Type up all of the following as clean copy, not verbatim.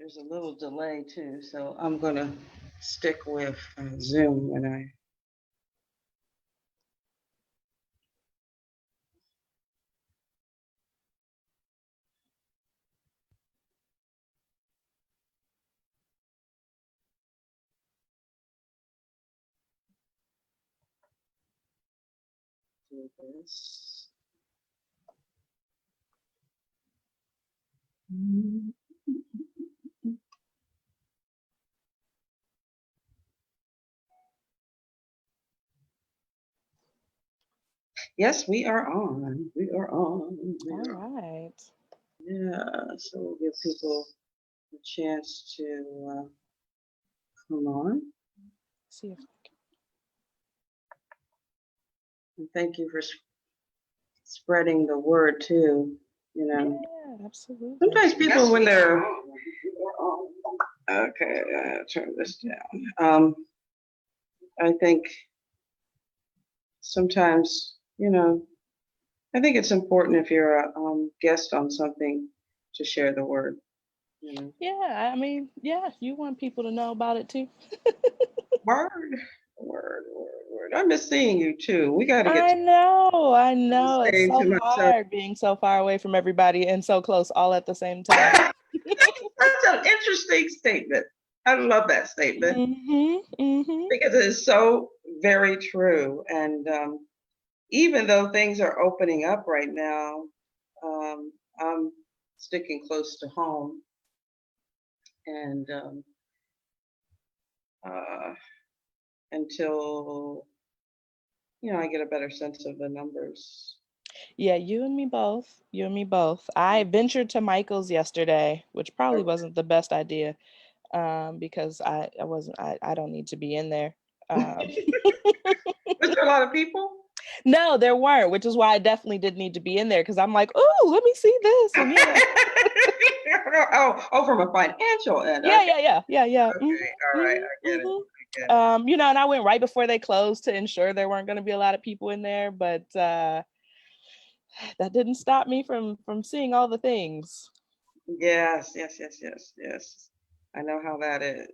there's a little delay too, so I'm gonna stick with Zoom when I do this. Yes, we are on. We are on. All right. Yeah, so we'll give people a chance to come on. See if And thank you for spreading the word too. You know, yeah, absolutely. sometimes people when they're okay, turn this down. I think sometimes, I think it's important if you're a guest on something to share the word. Yeah, I mean, yeah, you want people to know about it too. Word, word, word, word. I miss seeing you too. We got to get I know. It's saying to so myself. hard being so far away from everybody and so close all at the same time. That's an interesting statement. I love that statement Mm-hmm. because it is so very true. And even though things are opening up right now, I'm sticking close to home and uh, until I get a better sense of the numbers. Yeah, you and me both. You and me both. I ventured to Michael's yesterday, which probably wasn't the best idea, because I don't need to be in there. Um, Was there a lot of people? no, there weren't, which is why I definitely did need to be in there because I'm like, oh, let me see this, and oh, from a financial end. yeah, Okay. yeah. Okay. All right. I get it. I get it. And I went right before they closed to ensure there weren't going to be a lot of people in there, but that didn't stop me from seeing all the things. Yes, yes, yes, yes, yes. I know how that is.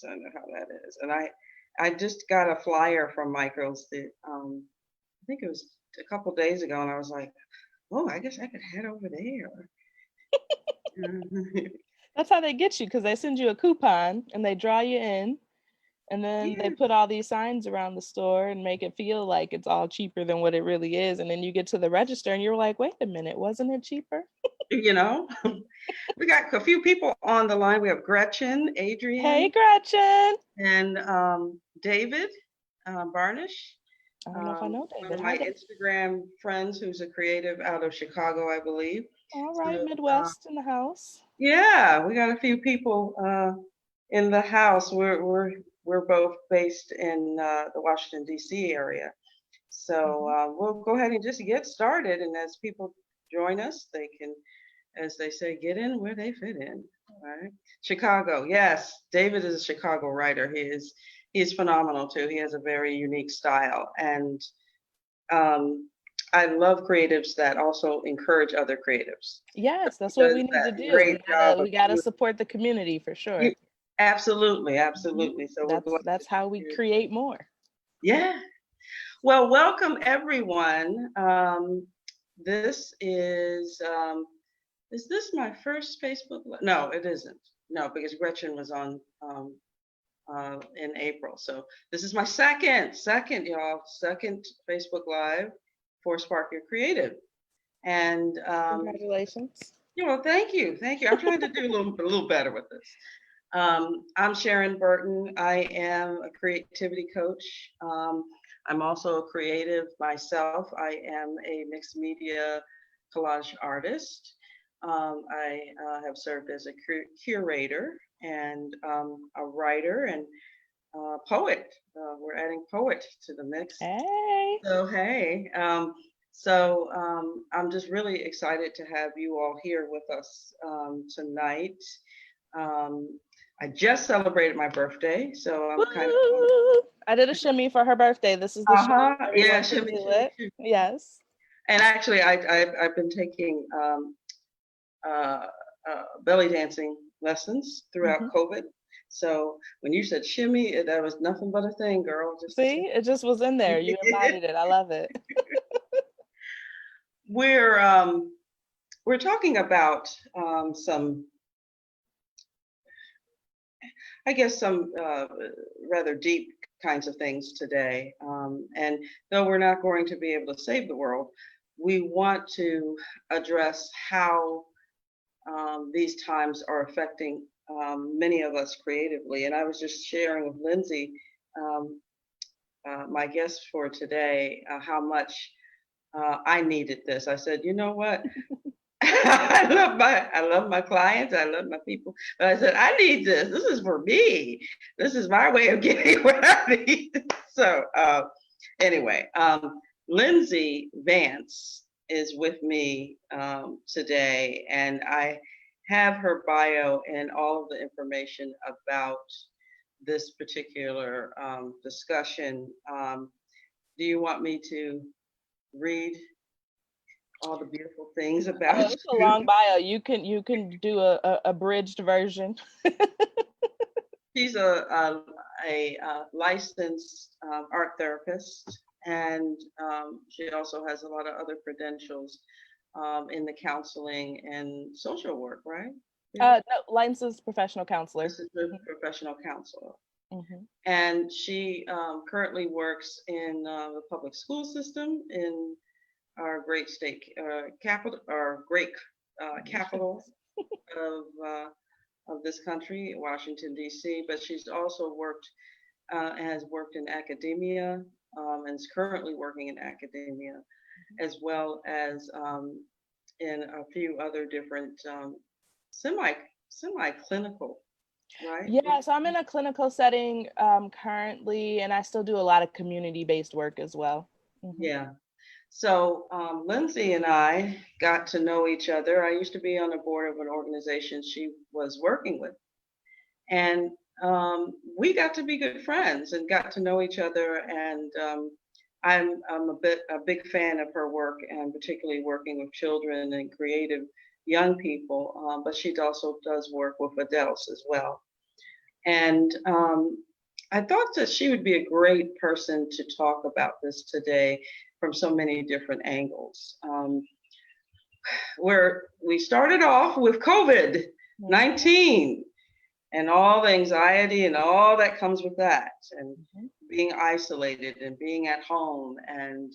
I know how that is. And I just got a flyer from Michael's that I think it was a couple days ago, and I was like, oh, I guess I could head over there. That's how they get you because they send you a coupon and they draw you in. And then they Yeah, put all these signs around the store and make it feel like it's all cheaper than what it really is. And then you get to the register and you're like, wait a minute, wasn't it cheaper? you know, we got a few people on the line. We have Gretchen, Hey, Adrian, Gretchen. and David Barnish. I don't know if I know One David. of Hi, my David. Instagram friends who's a creative out of Chicago, I believe. All right, So, Midwest in the house. yeah, we got a few people in the house. We're both based in the Washington D.C. area, so Mhm. we'll go ahead and just get started. And as people join us, they can, as they say, get in where they fit in. All right, Chicago. Yes, David is a Chicago writer. He is phenomenal too. He has a very unique style, and um, I love creatives that also encourage other creatives. Yes, He that's what does we need to that do. We great job gotta of we gotta support the community for sure. absolutely, Mhm. absolutely. So we're glad That's how we to, create more. yeah. Well, welcome everyone. Is this my first Facebook? No, it isn't. No, because Gretchen was on in April. So this is my second, y'all, second Facebook Live for Spark Your Creative. And Congratulations. thank you, thank you. I'm trying to do a little better with this. I'm Sharon Burton. I am a creativity coach. I'm also a creative myself. I am a mixed media collage artist. I have served as a curator and a writer and poet. We're adding poet to the mix. Hey. So, hey, I'm just really excited to have you all here with us tonight. Um, I just celebrated my birthday, so I'm kind of on. Woo! I did a shimmy for her birthday. This is the shimmy. Yeah, Everyone can shimmy, do shimmy, it. shimmy. Yes. And actually, I've been taking belly dancing lessons throughout Hmm. COVID. So when you said shimmy, that was nothing but a thing, girl. Just a See, it just was in there. You thing. embodied it. I love it. We're we're talking about some, I guess, some rather deep kinds of things today. And though we're not going to be able to save the world, we want to address how these times are affecting many of us creatively. And I was just sharing with Lindsey, um, my guest for today, how much I needed this. I said, you know what? I love my clients. I love my people. But I said, I need this. This is for me. This is my way of getting what I need. So anyway, Lindsey Vance is with me today, and I have her bio and all of the information about this particular discussion. Do you want me to read all the beautiful things Oh, about it's a long you? bio. You can do a abridged version. She's a licensed art therapist, and she also has a lot of other credentials in the counseling and social work, right? Yeah, No, licensed professional counselor. this is a professional counselor. Hmm. And she currently works in the public school system in our great state capital, our great capital of this country, Washington, D.C., but she's also has worked in academia and is currently working in academia, as well as in a few other different semi semi clinical, right? Yeah, so I'm in a clinical setting currently, and I still do a lot of community-based work as well. Hmm. Yeah. So Lindsey and I got to know each other. I used to be on the board of an organization she was working with, and we got to be good friends and got to know each other. And I'm a big fan of her work, and particularly working with children and creative young people. But she also does work with adults as well. And I thought that she would be a great person to talk about this today from so many different angles. Where we started off with COVID Hmm. 19 and all the anxiety and all that comes with that, and Hmm. being isolated and being at home and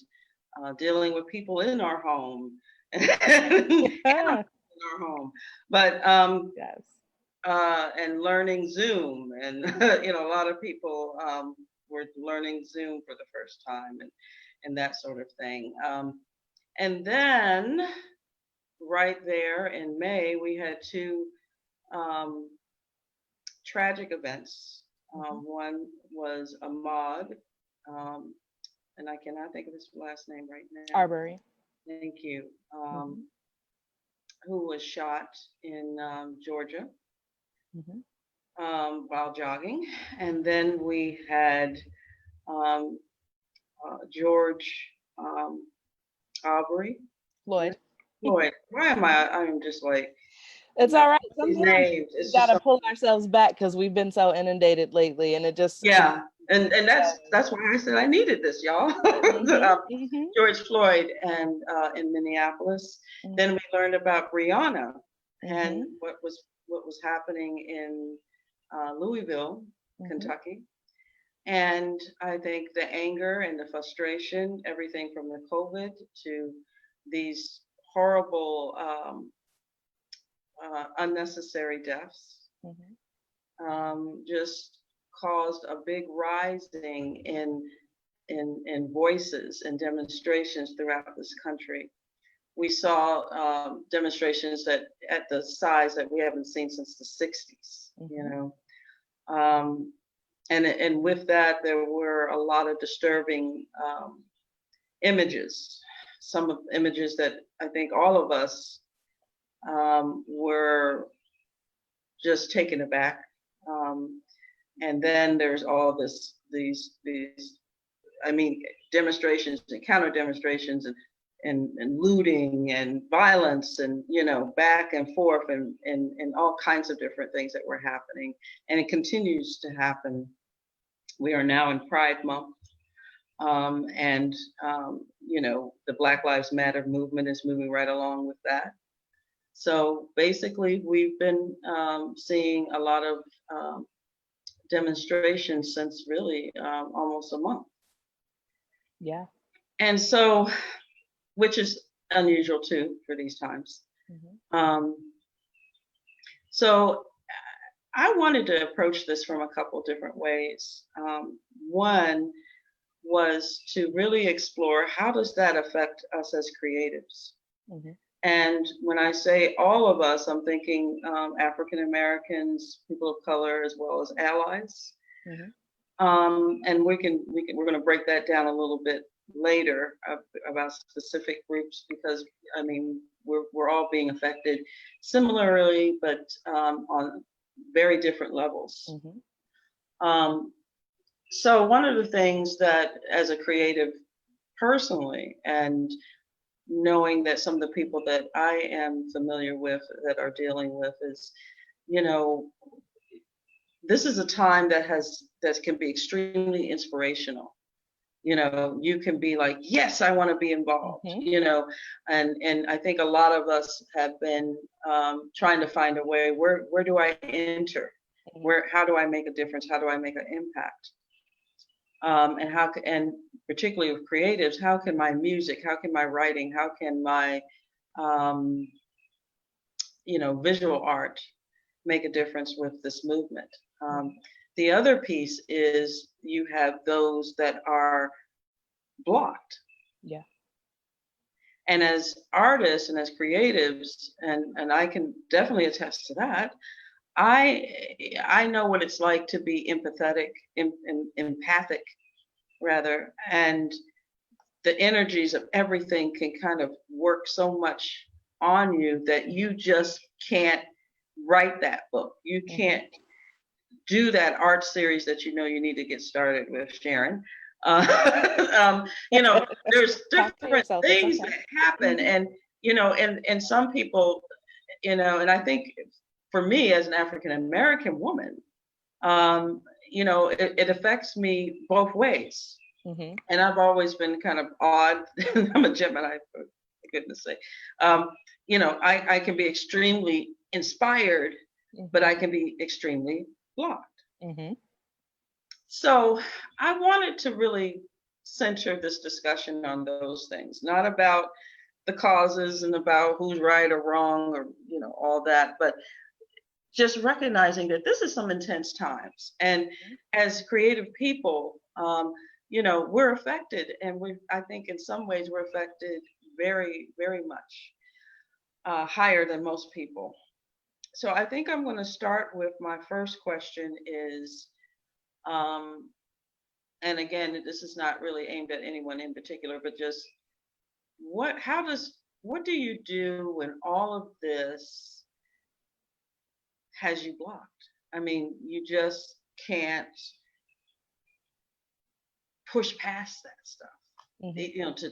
dealing with people in our home and in Yeah. our home, but Yes. and learning Zoom, and a lot of people were learning Zoom for the first time, and that sort of thing. And then right there in May, we had two um, tragic events. Hmm. One was Ahmaud, um, and I cannot think of his last name right now. Arbery. Thank you. Hmm. Who was shot in Georgia Hmm. while jogging. And then we had um, George Aubrey. Floyd. Floyd. Why am I? I'm just like, It's all right. these Sometimes names. we It's just gotta so, pull ourselves back because we've been so inundated lately, and it just yeah. And so. that's why I said I needed this, y'all. Hmm. Hmm. George Floyd and in Minneapolis. Then we learned about Brianna and Hmm. what was happening in Louisville, Hmm. Kentucky. And I think the anger and the frustration, everything from the COVID to these horrible, unnecessary deaths, Hmm. just caused a big rising in voices and demonstrations throughout this country. We saw demonstrations that at the size that we haven't seen since the 60s, Hmm. Um, and with that, there were a lot of disturbing images. Some of images that I think all of us were just taken aback. Um, and then there's all these, I mean, demonstrations and counter demonstrations and and looting and violence and, you know, back and forth and all kinds of different things that were happening. And it continues to happen. We are now in Pride Month. And, you know, the Black Lives Matter movement is moving right along with that. So basically, we've been seeing a lot of demonstrations since really almost a month. Yeah. And so, which is unusual too for these times. Mm-hmm. So I wanted to approach this from a couple different ways. One was to really explore how does that affect us as creatives? Mm-hmm. And when I say all of us, I'm thinking African Americans, people of color, as well as allies. And we're going to break that down a little bit later about specific groups, because I mean we're all being affected similarly, but on very different levels. So one of the things that, as a creative personally, and knowing that some of the people that I am familiar with that are dealing with is, you know, this is a time that can be extremely inspirational. You know, you can be like, yes, I want to be involved, you know, and I think a lot of us have been trying to find a way, where do I enter? How do I make a difference? How do I make an impact? And particularly with creatives, how can my music, how can my writing, how can my, you know, visual art make a difference with this movement? The other piece is you have those that are blocked. Yeah. And as artists and as creatives, and I can definitely attest to that, I know what it's like to be empathetic, empathic rather, and the energies of everything can kind of work so much on you that you just can't write that book. You can't do that art series that you know you need to get started with, Sharon. You know, there's different things that happen, and you know, and some people, you know, and I think for me as an African American woman, you know, it affects me both ways. And I've always been kind of odd. I'm a Gemini, for goodness sake. You know, I can be extremely inspired, but I can be extremely blocked. So I wanted to really center this discussion on those things, not about the causes and about who's right or wrong or, you know, all that, but just recognizing that this is some intense times. And as creative people, you know, we're affected, and I think in some ways we're affected very, very much higher than most people. So I think I'm going to start with my first question is, and again, this is not really aimed at anyone in particular, but just what do you do when all of this has you blocked? I mean, you just can't push past that stuff. You know, to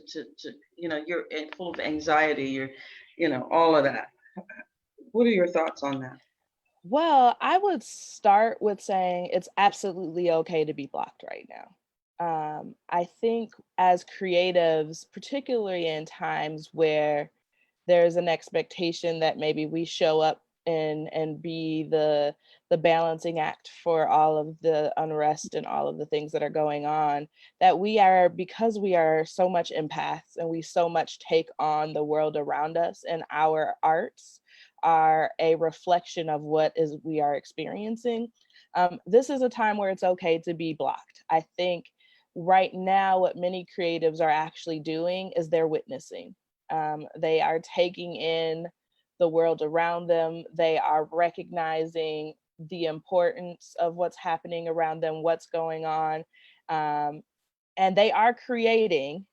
you know, you're full of anxiety, you're, you know, all of that. What are your thoughts on that? Well, I would start with saying it's absolutely okay to be blocked right now. I think as creatives, particularly in times where there's an expectation that maybe we show up and be the balancing act for all of the unrest and all of the things that are going on, that we are, because we are so much empaths and we so much take on the world around us, and our arts are a reflection of what is we are experiencing. This is a time where it's okay to be blocked. I think right now what many creatives are actually doing is they're witnessing. They are taking in the world around them. They are recognizing the importance of what's happening around them, what's going on. And they are creating,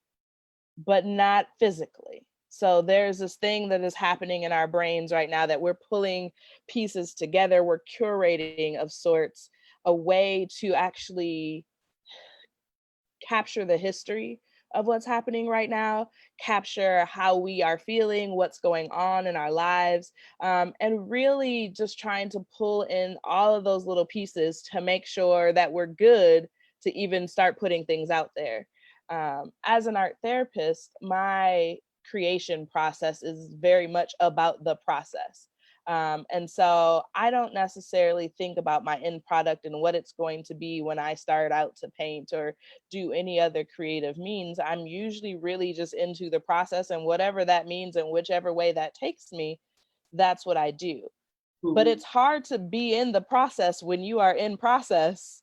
but not physically. So there's this thing that is happening in our brains right now that we're pulling pieces together. We're curating of sorts, a way to actually capture the history of what's happening right now, capture how we are feeling, what's going on in our lives, and really just trying to pull in all of those little pieces to make sure that we're good to even start putting things out there. As an art therapist, my creation process is very much about the process. And so I don't necessarily think about my end product and what it's going to be when I start out to paint or do any other creative means. I'm usually really just into the process, and whatever that means and whichever way that takes me, that's what I do. But Mhm. it's hard to be in the process when you are in process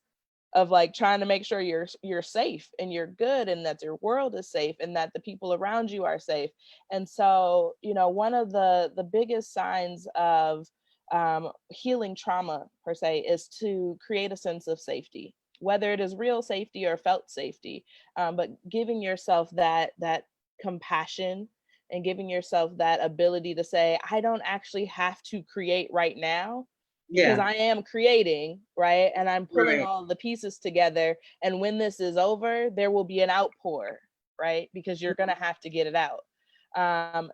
of like trying to make sure you're safe and you're good and that your world is safe and that the people around you are safe. And so, one of the biggest signs of healing trauma per se is to create a sense of safety, whether it is real safety or felt safety, but giving yourself that compassion and giving yourself that ability to say, I don't actually have to create right now because Yeah, I am creating, right? And I'm pulling right. all the pieces together. And when this is over, there will be an outpour, right? Because you're going to have to get it out.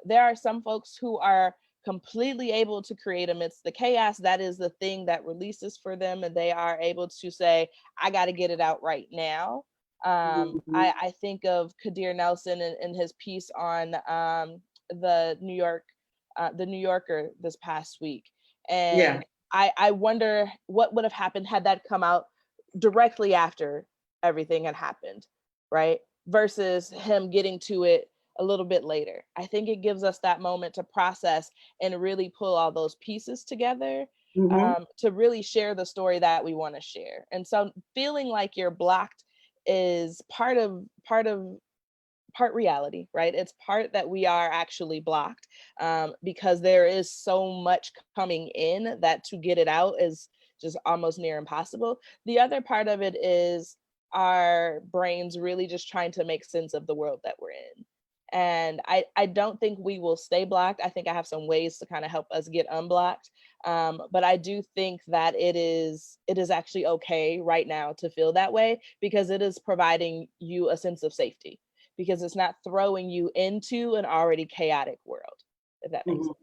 There are some folks who are completely able to create amidst the chaos. That is the thing that releases for them. And they are able to say, I got to get it out right now. Mhm. I think of Kadir Nelson and his piece on the the New Yorker this past week. Yeah, And I wonder what would have happened had that come out directly after everything had happened, right? Versus him getting to it a little bit later. I think it gives us that moment to process and really pull all those pieces together, hmm, to really share the story that we want to share. And so feeling like you're blocked is part reality, right? It's part that we are actually blocked, because there is so much coming in that to get it out is just almost near impossible. The other part of it is our brains really just trying to make sense of the world that we're in. And I don't think we will stay blocked. I think I have some ways to kind of help us get unblocked. But I do think that it is actually okay right now to feel that way because it is providing you a sense of safety, because it's not throwing you into an already chaotic world, if that makes hmm. sense.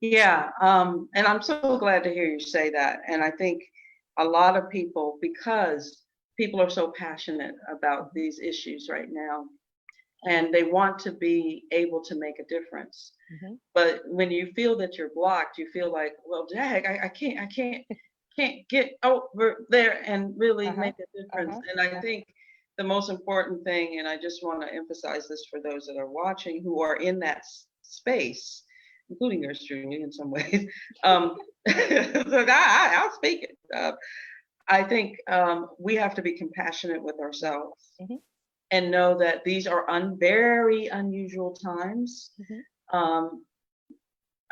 Yeah, and I'm so glad to hear you say that. And I think a lot of people, because people are so passionate about Mhm, these issues right now, and they want to be able to make a difference. mhm, But when you feel that you're blocked, you feel like, well, dag, I can't get over there and really uh-huh, make a difference. uh-huh, And I uh-huh, think the most important thing, and I just want to emphasize this for those that are watching who are in that space, including yours truly in some ways. So I'll speak it. I think we have to be compassionate with ourselves mhm, and know that these are very unusual times. mhm, Um,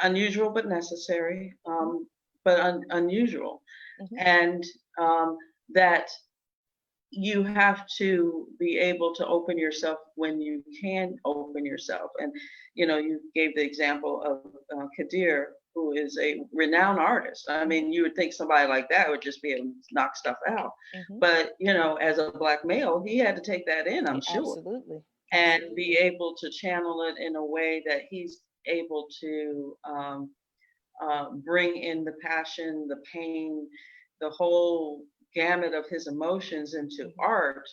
Unusual but necessary, mhm, but unusual, mhm, and that you have to be able to open yourself when you can open yourself. And you gave the example of Kadir, who is a renowned artist. I mhm, mean, you would think somebody like that would just be able to knock stuff out, mhm. but as a black male, he had to take that in, I'm sure, Absolutely, and be absolutely. able to channel it in a way that he's able to bring in the passion, the pain, the whole gamut of his emotions into Mhm. art.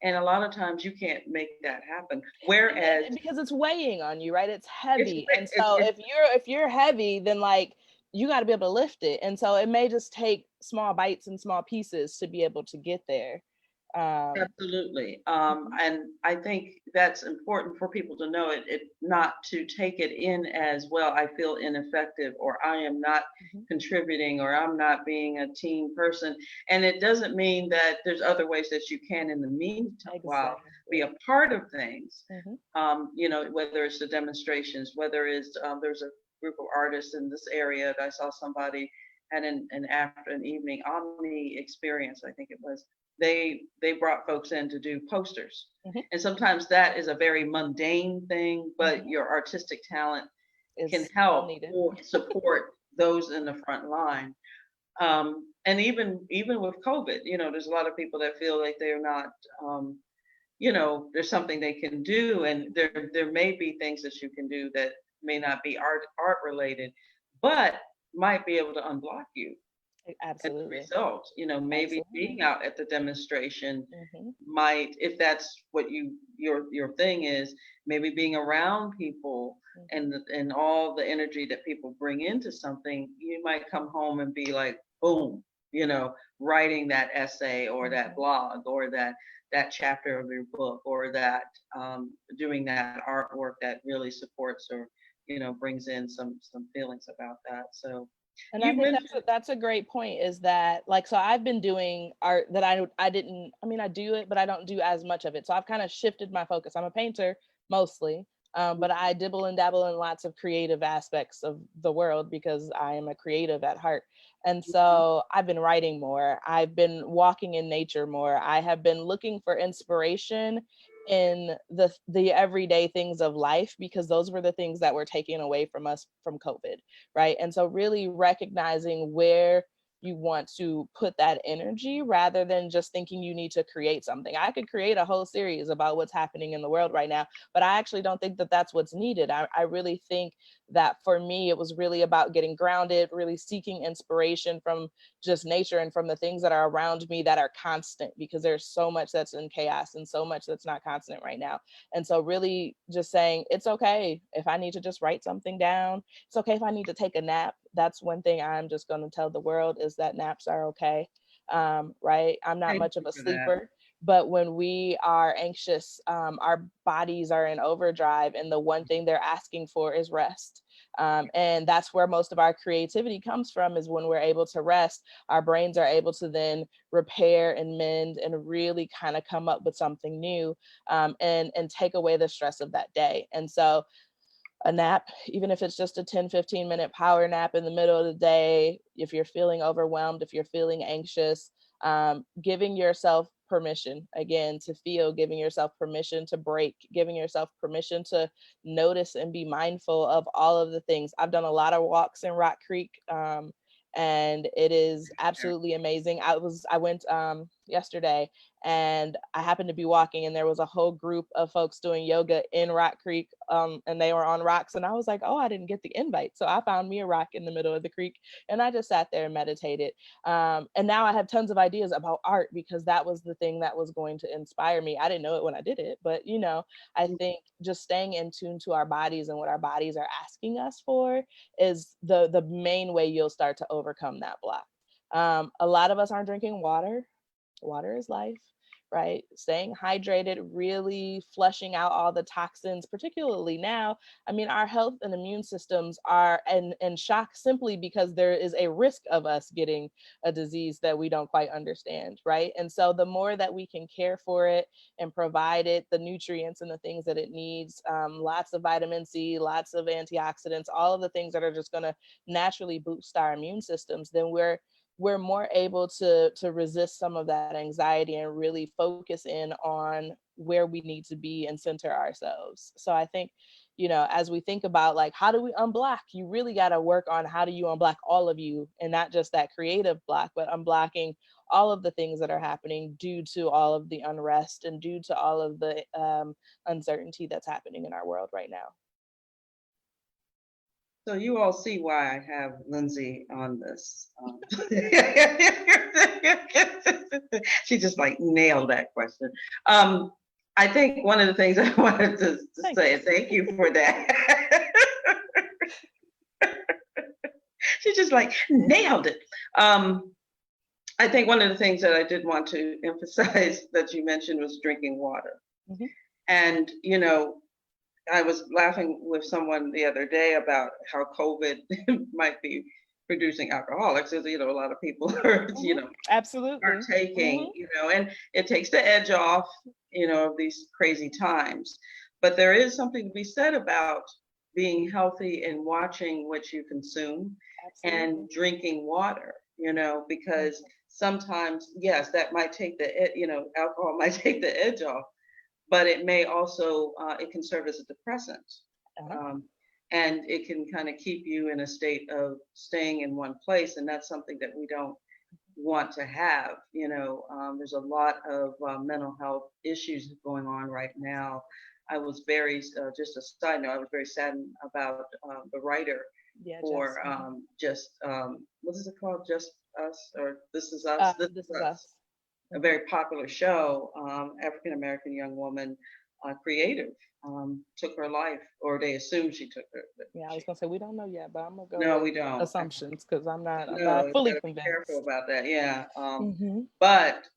And a lot of times you can't make that happen. Whereas Because it's weighing on you, right? It's it's heavy. And it's, so it's if you're heavy, then like you got to be able to lift it. And so it may just take small bites and small pieces to be able to get there. absolutely, Mhm, and I think that's important for people to know it, not to take it in as well. I feel ineffective, or I am not mhm. contributing, or I'm not being a team person. And it doesn't mean that there's other ways that you can, in the meanwhile, be Exactly. a part of things. Mhm, Whether it's the demonstrations, whether it's there's a group of artists in this area that I saw somebody had an after an evening omni experience, I think it was. They brought folks in to do posters, mhm, and sometimes that is a very mundane thing, but mhm. your artistic talent can It's so help needed. or support those in the front line. And even with COVID, there's a lot of people that feel like they're not um, there's something they can do, and there may be things that you can do that may not be art related, but might be able to unblock you as a Absolutely. result. Maybe Absolutely. being out at the demonstration Hmm. might, if that's what your thing is, maybe being around people Hmm. and all the energy that people bring into something, you might come home and be like, boom, writing that essay or that Hmm. blog or that chapter of your book or that doing that artwork that really supports or brings in some feelings about that. So And I you think mentioned. that's a great point, is that, like, so I've been doing art that I didn't, I mean, I do it, but I don't do as much of it. So I've kind of shifted my focus. I'm a painter mostly, but I dibble and dabble in lots of creative aspects of the world because I am a creative at heart. And Mhm. so I've been writing more. I've been walking in nature more. I have been looking for inspiration in the everyday things of life, because those were the things that were taken away from us from COVID, right? And so really recognizing where you want to put that energy, rather than just thinking you need to create something. I could create a whole series about what's happening in the world right now, but I actually don't think that that's what's needed. I really think that for me, it was really about getting grounded, really seeking inspiration from just nature and from the things that are around me that are constant, because there's so much that's in chaos and so much that's not constant right now. And so really just saying, it's okay if I need to just write something down. It's okay if I need to take a nap. That's one thing I'm just going to tell the world, is that naps are okay. Right? I'm not Thank much of you a for that. sleeper, but when we are anxious, our bodies are in overdrive, and the one thing they're asking for is rest. And that's where most of our creativity comes from, is when we're able to rest. Our brains are able to then repair and mend and really kind of come up with something new, and take away the stress of that day. And so a nap, even if it's just a 10-15 minute power nap in the middle of the day, if you're feeling overwhelmed, if you're feeling anxious, giving yourself permission again to feel, giving yourself permission to break, giving yourself permission to notice and be mindful of all of the things. I've done a lot of walks in Rock Creek, and it is absolutely amazing. I went yesterday, and I happened to be walking, and there was a whole group of folks doing yoga in Rock Creek, and they were on rocks, and I was like, oh, I didn't get the invite. So I found me a rock in the middle of the creek, and I just sat there and meditated. And now I have tons of ideas about art, because that was the thing that was going to inspire me. I didn't know it when I did it, but I think just staying in tune to our bodies and what our bodies are asking us for is the main way you'll start to overcome that block. A lot of us aren't drinking water. Water is life, right? Staying hydrated, really flushing out all the toxins, particularly now. I mean, our health and immune systems are in shock, simply because there is a risk of us getting a disease that we don't quite understand, right? And so the more that we can care for it and provide it the nutrients and the things that it needs, lots of vitamin C, lots of antioxidants, all of the things that are just going to naturally boost our immune systems, then we're more able to resist some of that anxiety and really focus in on where we need to be and center ourselves. So I think, as we think about, like, how do we unblock, you really got to work on how do you unblock all of you, and not just that creative block, but unblocking all of the things that are happening due to all of the unrest and due to all of the uncertainty that's happening in our world right now. So you all see why I have Lindsay on this. She just like nailed that question. Um, I think one of the things I wanted to Thank say, you. and thank you for that. She just like nailed it. Um, I think one of the things that I did want to emphasize that you mentioned was drinking water. Mhm. And, I was laughing with someone the other day about how COVID might be producing alcoholics. As a lot of people are, Mhm. Absolutely. partaking, Mhm. and it takes the edge off, of these crazy times. But there is something to be said about being healthy and watching what you consume Absolutely. and drinking water, because Mhm. sometimes, yes, that might take alcohol might take the edge off, but it may also it can serve as a depressant, Uh-huh. um, and it can kind of keep you in a state of staying in one place, and that's something that want to have. There's a lot of mental health issues going on right now. I was very, just a side note, I was very saddened about the writer Yeah, just for just, what is it called? Just Us or This Is Us? This This Is Is Us. Us. A Mhm. very popular show. African American young woman, creative, took her life, or they assume she took her. But Yeah, I was gonna say we don't know yet, but I'm gonna go no, with we don't. assumptions because I'm No, not you fully got to be careful convinced. about that. Yeah. Hmm. But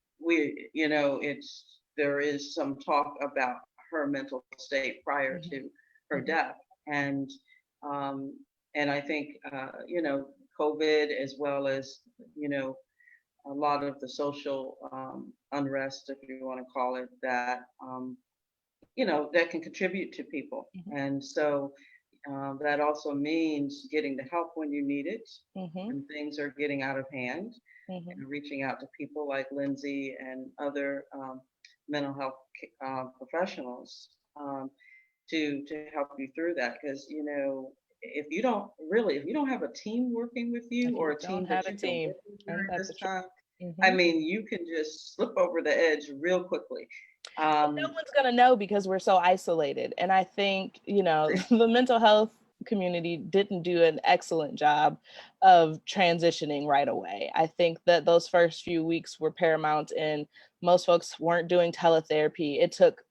there is some talk about her mental state prior Hmm. to her Hmm. death, and um, I think COVID, as well as a lot of the social unrest, if you want to call it that, that can contribute to people, Hmm. and so that also means getting the help when you need it Hmm. when things are getting out of hand, Hmm. and reaching out to people like Lindsey and other mental health professionals, to help you through that. Because if you don't have a team working with you, If or you a don't team have that a you can team, work with ain't during that the this truth? time, I Hmm. mean, you can just slip over the edge real quickly. No Um, one's gonna know because we're so isolated. And I think, the mental health community didn't do an excellent job of transitioning right away. I think that those first few weeks were paramount, and most folks weren't doing teletherapy. It took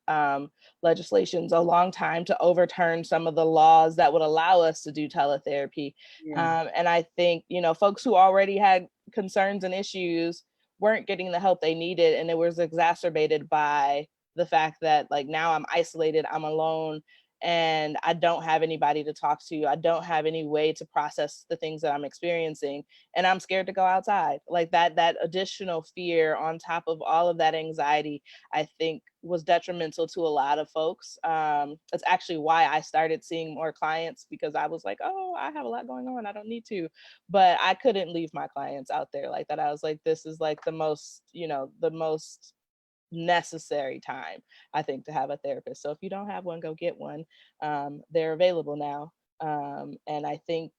legislations a long time to overturn some of the laws that would allow us to do teletherapy. yeah, And I think, folks who already had concerns and issues weren't getting the help they needed, and it was exacerbated by the fact that, like, now I'm isolated, I'm alone, and I don't have anybody to talk to. I don't have any way to process the things that I'm experiencing, and I'm scared to go outside. Like, that additional fear on top of all of that anxiety, I think was detrimental to a lot of folks. It's actually why I started seeing more clients, because I was like, oh, I have a lot going on, I don't need to. But I couldn't leave my clients out there like that. I was like, this is like the most necessary time, I think, to have a therapist. So if you don't have one, go get one. They're available now. And I think,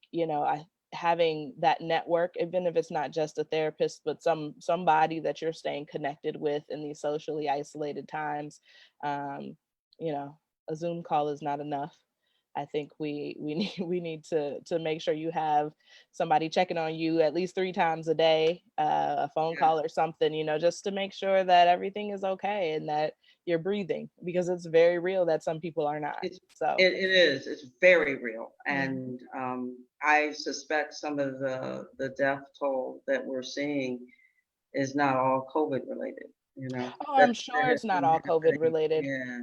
having that network, even if it's not just a therapist, but somebody that you're staying connected with in these socially isolated times. um, you know, a Zoom call is not enough. I think we need we need to make sure you have somebody checking on you at least 3 times a day, a phone yeah. call or something, just to make sure that everything is okay and that you're breathing, because it's very real that some people are not. It's So, it is. It's very real, mhm. and I suspect some of the death toll that we're seeing is not all COVID related. Oh, That I'm sure that has it's not been all COVID happening. related. Yeah,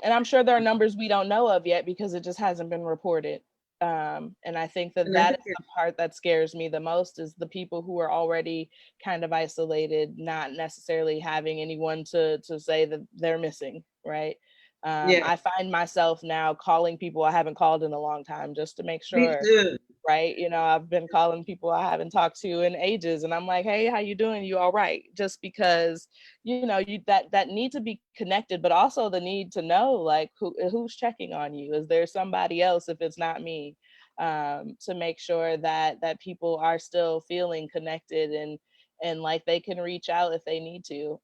And I'm sure there are numbers we don't know of yet because it just hasn't been reported. And I think that and I that think is the it's part that scares me the most, is the people who are already kind of isolated, not necessarily having anyone to say that they're missing, right? yeah. I find myself now calling people I haven't called in a long time just to make Me sure, too. right? I've been calling people I haven't talked to in ages, and I'm like, hey, how you doing? You all right? Just because, you that need to be connected, but also the need to know, like, who's checking on you. Is there somebody else, if it's not me, to make sure that people are still feeling connected, and like they can reach out if they need to.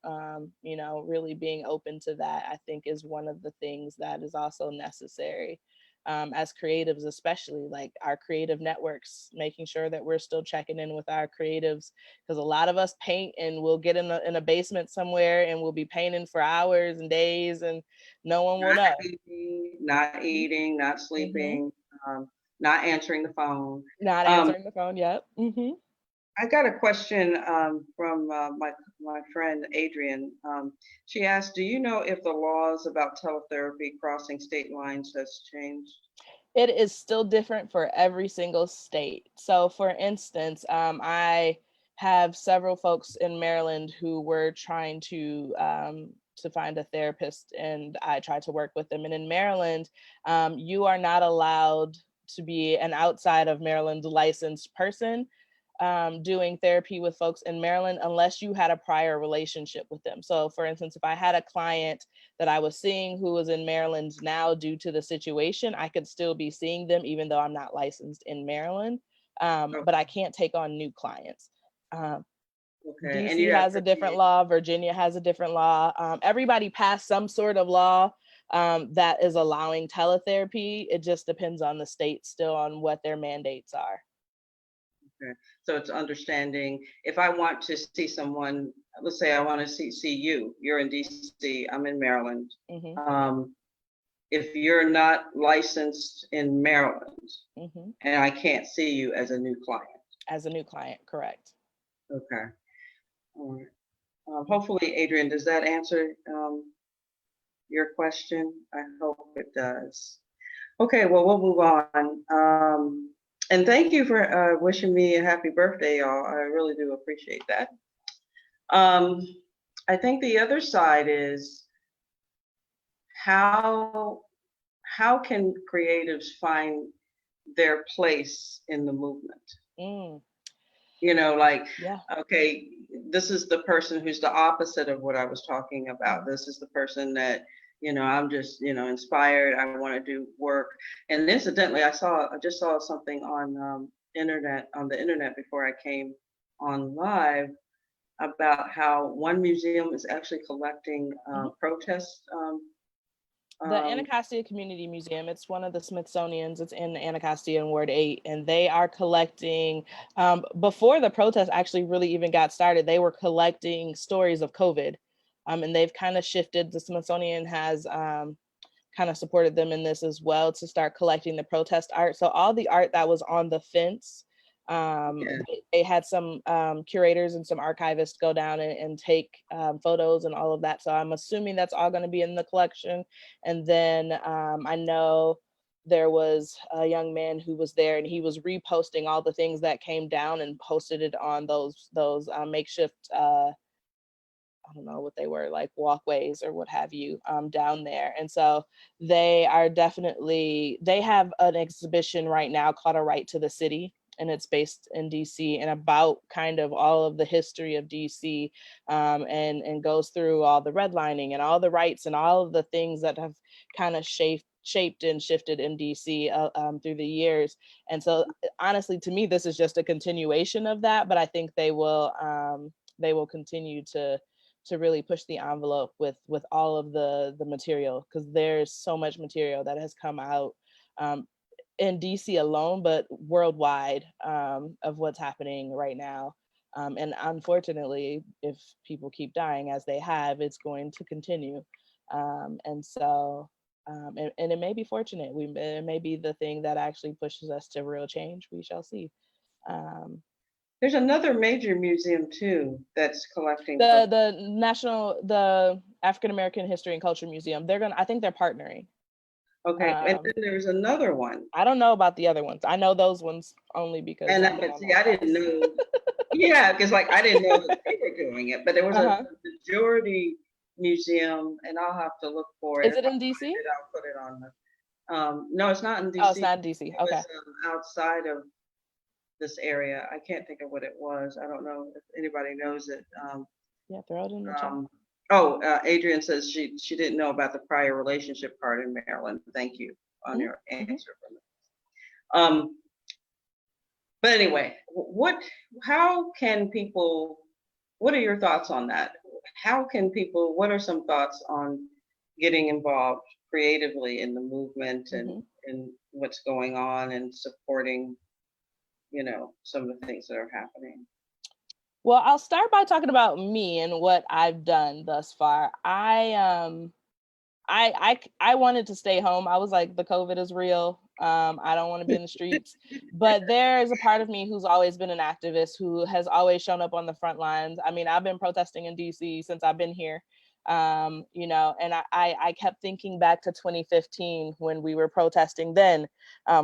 Really being open to that, I think, is one of the things that is also necessary, as creatives, especially like our creative networks, making sure that we're still checking in with our creatives, because a lot of us paint and we'll get in a basement somewhere and we'll be painting for hours and days, and no one will Not know. not Mhm. eating, not Mhm. sleeping, not answering the phone. Not Um, answering the phone yet. Hmm. I got a question from my friend Adrian. She asked, "Do you know if the laws about teletherapy crossing state lines has changed?" It is still different for every single state. So, for instance, I have several folks in Maryland who were trying to find a therapist, and I tried to work with them. And in Maryland, you are not allowed to be an outside of Maryland licensed person doing therapy with folks in Maryland unless you had a prior relationship with them. So, for instance, if I had a client that I was seeing who was in Maryland now due to the situation, I could still be seeing them even though I'm not licensed in Maryland. But I Okay. can't take on new clients. Um, Okay. And DC you have has a different 58. law. Virginia has a different law. Everybody passed some sort of law that is allowing teletherapy. It just depends on the state still on what their mandates are. Okay. So it's understanding if I want to see someone, let's say I want to see you, you're in DC, I'm in Maryland. Hmm. Um, if you're not licensed in Maryland Hmm. and I can't see you as a new client. As a new client, correct. Okay. All right. Hopefully, Adrian, does that answer your question? I hope it does. Okay, well, we'll move on. And thank you for wishing me a happy birthday, y'all. I really do appreciate that. Um, I think the other side is how how can creatives find their place in the movement? Mm, Like, yeah. okay, this is the person who's the opposite of what I was talking about. Mm. This is the person that, I'm just, inspired. I want to do work. And incidentally, I just saw something on the internet before I came on live about how one museum is actually collecting Mhm. protest. The Um, Anacostia Community Museum, it's one of the Smithsonian's, it's in Anacostia in Ward 8, and they are collecting, before the protest actually really even got started, they were collecting stories of COVID. And they've kind of shifted, the Smithsonian has kind of supported them in this as well to start collecting the protest art. So all the art that was on the fence, yeah. they had some curators and some archivists go down and take photos and all of that. So I'm assuming that's all going to be in the collection. And then I know there was a young man who was there and he was reposting all the things that came down and posted it on those makeshift I don't know what they were, like walkways or what have you, down there. And so they are definitely, they have an exhibition right now called A Right to the City. And it's based in DC and about kind of all of the history of DC, and goes through all the redlining and all the rights and all of the things that have kind of shaped and shifted in DC through the years. And so honestly, to me, this is just a continuation of that, but I think they will continue to really push the envelope with all of the material, because there's so much material that has come out in DC alone, but worldwide, of what's happening right now. And unfortunately, if people keep dying as they have, it's going to continue. And so, and it may be fortunate. It may be the thing that actually pushes us to real change. We shall see. Um, There's another major museum too that's collecting the for. the African American History and Culture Museum, I think they're partnering. Okay, and Um, then there's another one. I don't know about the other ones. I know those ones only because And I've been but on see, that I didn't class. know. Yeah, because like I didn't know that they were doing it, but there was a Uh-huh. majority museum, and I'll have to look for it. Is If it I in DC? find it, I'll put it on the. No, it's not in Oh, it's DC. not in DC. It Okay. was outside of this area. I can't think of what it was. I don't know if anybody knows it. Yeah, throw it in the chat. Um, Adrian says she didn't know about the prior relationship part in Maryland. Thank you on your Mm-hmm. answer for that. But anyway, how can people, what are your thoughts on that? What are some thoughts on getting involved creatively in the movement Mm-hmm. and what's going on and supporting, some of the things that are happening? Well, I'll start by talking about me and what I've done thus far. I wanted to stay home. I was like, the COVID is real. I don't want to be in the streets. But there is a part of me who's always been an activist, who has always shown up on the front lines. I mean, I've been protesting in DC since I've been here. And I kept thinking back to 2015 when we were protesting then,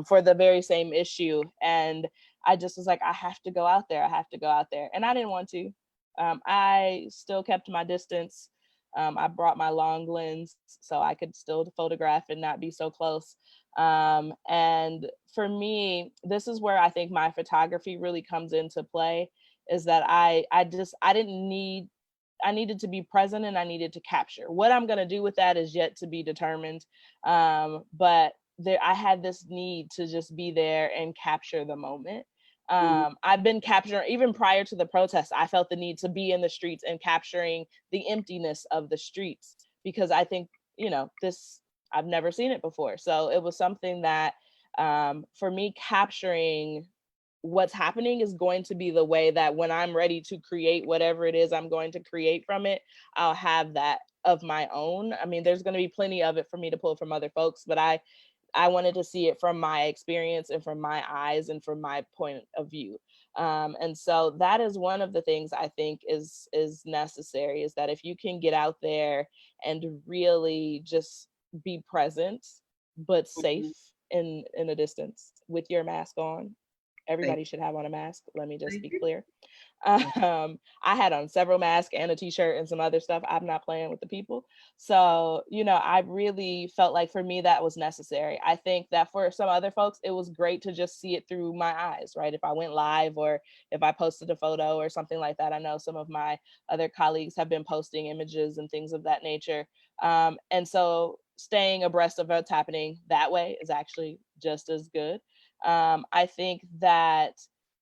for the very same issue. And I just was like, I have to go out there. I have to go out there. And I didn't want to. I still kept my distance. I brought my long lens so I could still photograph and not be so close. And for me, this is where I think my photography really comes into play, is that I needed to be present and I needed to capture. What I'm going to do with that is yet to be determined. But I had this need to just be there and capture the moment. I've been capturing, even prior to the protests, I felt the need to be in the streets and capturing the emptiness of the streets, because I think, this, I've never seen it before. So it was something that, for me, capturing what's happening is going to be the way that when I'm ready to create whatever it is I'm going to create from it, I'll have that of my own. I mean, there's going to be plenty of it for me to pull from other folks, but I wanted to see it from my experience and from my eyes and from my point of view. And so that is one of the things I think is necessary, is that if you can get out there and really just be present, but safe in a distance with your mask on. Thank, Everybody should have on a mask. Let me just thank be you. clear. I had on several masks and a t-shirt and some other stuff. I'm not playing with the people. So, I really felt like for me that was necessary. I think that for some other folks, it was great to just see it through my eyes, right? If I went live or if I posted a photo or something like that. I know some of my other colleagues have been posting images and things of that nature. And so staying abreast of what's happening that way is actually just as good. I think that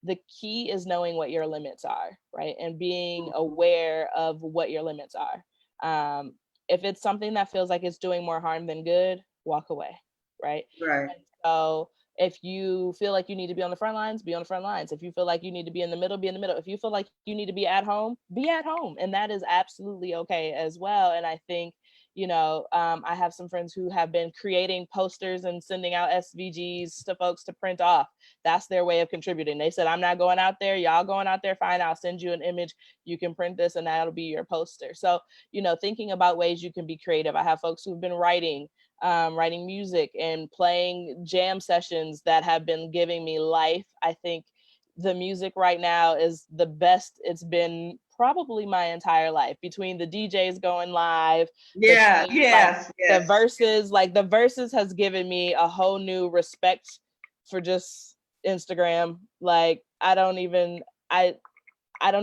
the key is knowing what your limits are, right? And being aware of what your limits are. If it's something that feels like it's doing more harm than good, walk away, right? Right. And so if you feel like you need to be on the front lines, be on the front lines. If you feel like you need to be in the middle, be in the middle. If you feel like you need to be at home. And that is absolutely okay as well. And I think, I have some friends who have been creating posters and sending out SVGs to folks to print off. That's their way of contributing. They said, I'm not going out there. Y'all going out there, fine. I'll send you an image. You can print this and that'll be your poster. So, thinking about ways you can be creative. I have folks who've been writing music and playing jam sessions that have been giving me life. I think the music right now is the best it's been probably my entire life, between the DJs going live, the Yeah, plays, like yes, yes. the verses has given me a whole new respect for just Instagram. Like I don't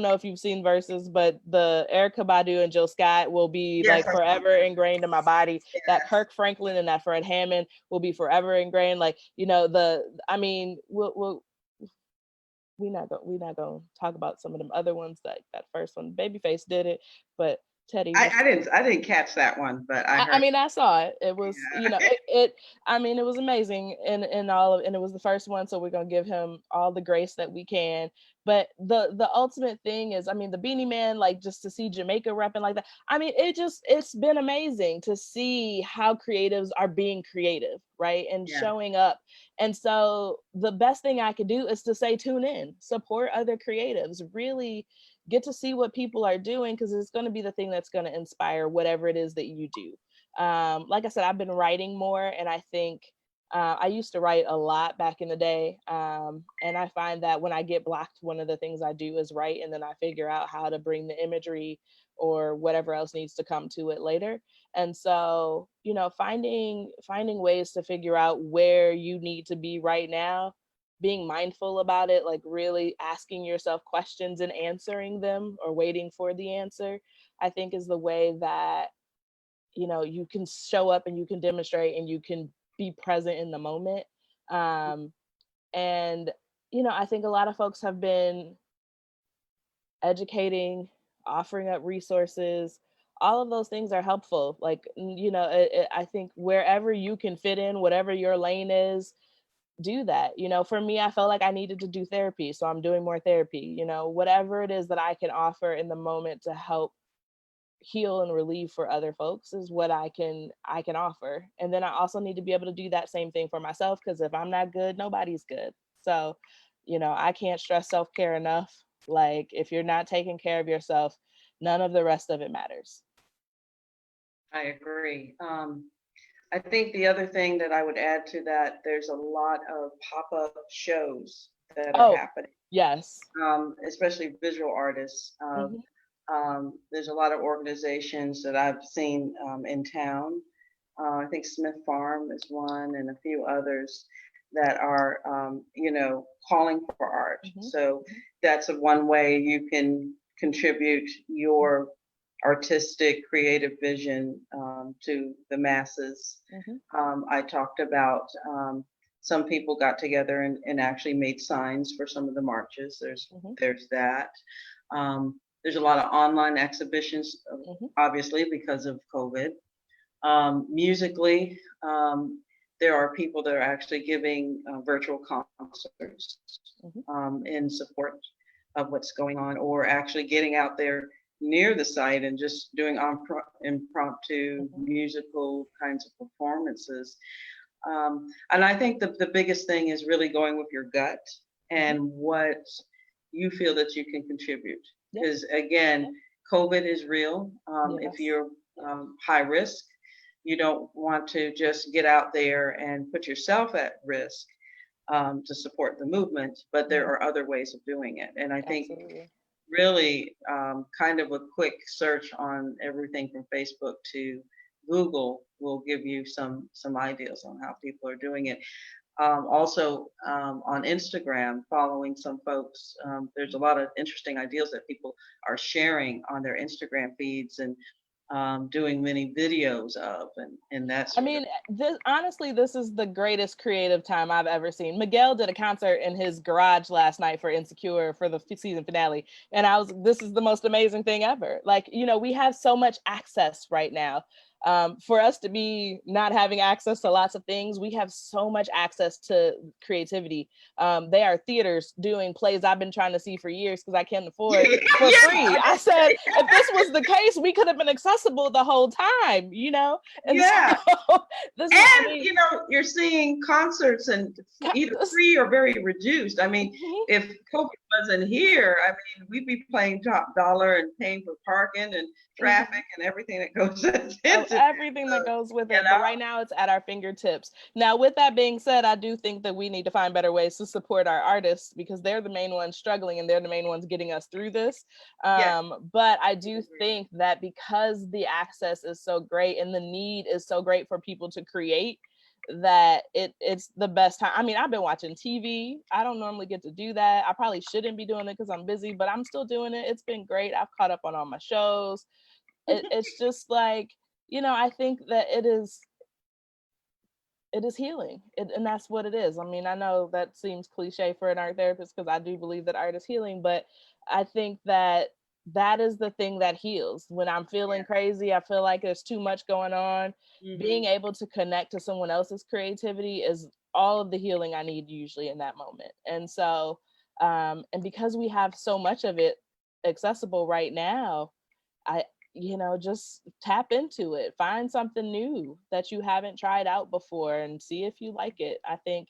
know if you've seen Verses, but the Erica Badu and Jill Scott will be Yes, like I saw forever that. ingrained in my body. That Yes. Kirk Franklin and that Fred Hammond will be forever ingrained. Like, I mean, we not gonna talk about some of them other ones. That first one, Babyface did it, but Teddy was. I didn't catch that one, but I I heard. mean, I saw it. It was, Yeah. I mean, it was amazing and all of, and it was the first one. So we're going to give him all the grace that we can. But the ultimate thing is, I mean, the Beanie Man, like just to see Jamaica repping like that. I mean, it's been amazing to see how creatives are being creative, right? And Yeah. showing up. And so the best thing I could do is to say, tune in, support other creatives, really get to see what people are doing, because it's going to be the thing that's going to inspire whatever it is that you do. Like I said, I've been writing more, and I think I used to write a lot back in the day. And I find that when I get blocked, one of the things I do is write, and then I figure out how to bring the imagery or whatever else needs to come to it later. And so, finding ways to figure out where you need to be right now, being mindful about it, like really asking yourself questions and answering them or waiting for the answer, I think is the way that, you can show up and you can demonstrate and you can be present in the moment. And, I think a lot of folks have been educating, offering up resources. All of those things are helpful. Like, I think wherever you can fit in, whatever your lane is, do that. For me, I felt like I needed to do therapy, so I'm doing more therapy. Whatever it is that I can offer in the moment to help heal and relieve for other folks is what I can offer. And then I also need to be able to do that same thing for myself, because if I'm not good, nobody's good. So, I can't stress self-care enough. Like, if you're not taking care of yourself, none of the rest of it matters. I agree. I think the other thing that I would add to that, there's a lot of pop-up shows that are Oh, happening, yes. especially visual artists. Hmm. There's a lot of organizations that I've seen in town. I think Smith Farm is one, and a few others that are, calling for art. Hmm. So that's one way you can contribute your artistic, creative vision to the masses. Hmm. I talked about some people got together and actually made signs for some of the marches. Mhm. There's that. There's a lot of online exhibitions, Mhm. obviously because of COVID. Musically, there are people that are actually giving virtual concerts Mhm. in support of what's going on, or actually getting out there near the site and just doing impromptu Mhm. musical kinds of performances. And I think the biggest thing is really going with your gut Mhm. and what you feel that you can contribute. Yep. Because again, COVID is real. If Yes. you're high risk, you don't want to just get out there and put yourself at risk to support the movement, but there Mhm. are other ways of doing it. And I think Absolutely. really kind of a quick search on everything from Facebook to Google will give you some ideas on how people are doing it. Also on Instagram, following some folks, there's a lot of interesting ideas that people are sharing on their Instagram feeds and doing many videos of and that I sort of. mean, this honestly, this is the greatest creative time I've ever seen. Miguel did a concert in his garage last night for Insecure for the season finale, and this is the most amazing thing ever. Like, we have so much access right now. For us to be not having access to lots of things, we have so much access to creativity. They are theaters doing plays I've been trying to see for years because I can't afford for free. Yeah, I said, if this was the case, we could have been accessible the whole time, And so yeah. this is, I And mean, you're seeing concerts and either this, free or very reduced. I mean, mhm, if COVID wasn't here, I mean, we'd be paying top dollar and paying for parking and mhm, traffic and everything that goes of into it. everything that So, goes with you it. But right now it's at our fingertips. Now, with that being said, I do think that we need to find better ways to support our artists because they're the main ones struggling and they're the main ones getting us through this. yes, But I I do agree. think that because the access is so great and the need is so great for people to create, that it's the best time. I mean, I've been watching TV. I don't normally get to do that. I probably shouldn't be doing it because I'm busy, but I'm still doing it. It's been great. I've caught up on all my shows. It's just like, I think that it is healing, and that's what it is. I mean, I know that seems cliche for an art therapist because I do believe that art is healing, but I think that that is the thing that heals. When I'm feeling Yeah. crazy, I feel like there's too much going on. Being Hmm. able to connect to someone else's creativity is all of the healing I need usually in that moment. And so, and because we have so much of it accessible right now, I just tap into it. Find something new that you haven't tried out before and see if you like it. I think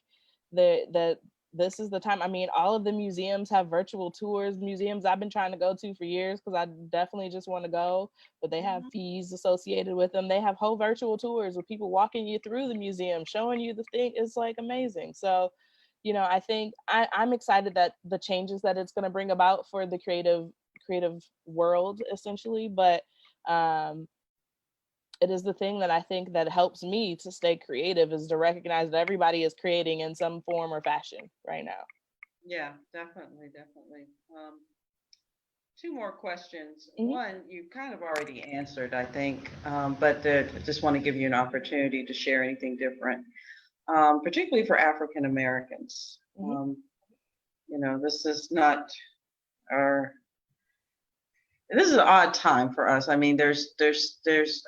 that this is the time. I mean, all of the museums have virtual tours, museums I've been trying to go to for years because I definitely just want to go, but they have Hmm. fees associated with them. They have whole virtual tours with people walking you through the museum, showing you the thing. It's like amazing. So, I think I'm excited that the changes that it's going to bring about for the creative world essentially, but um, it is the thing that I think that helps me to stay creative is to recognize that everybody is creating in some form or fashion right now. Yeah, definitely, definitely. Two more questions. Hmm. One, you kind of already answered, I think, but I just want to give you an opportunity to share anything different, particularly for African Americans. Hmm. This is not our. This is an odd time for us. I mean, there's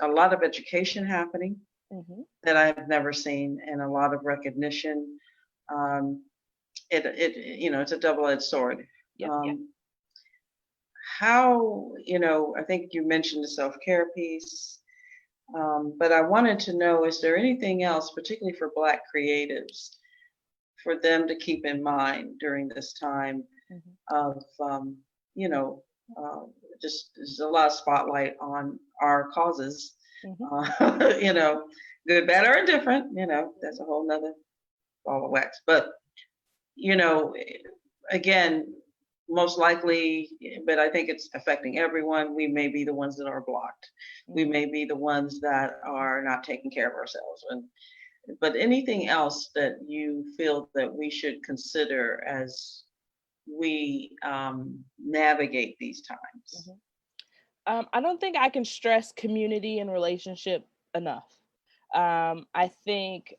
a lot of education happening Hmm. that I've never seen, and a lot of recognition. Um, it's a double-edged sword. Yep. Um, how I think you mentioned the self-care piece. But I wanted to know, is there anything else, particularly for Black creatives, for them to keep in mind during this time Hmm. of, you know, uh, just there's a lot of spotlight on our causes, Hmm. you know, good, bad, or indifferent, that's a whole nother ball of wax. But, you know, again, most likely, but I think it's affecting everyone. We may be the ones that are blocked. We Hmm. may be the ones that are not taking care of ourselves. But anything else that you feel that we should consider as we navigate these times? Hmm. I don't think I can stress community and relationship enough. I think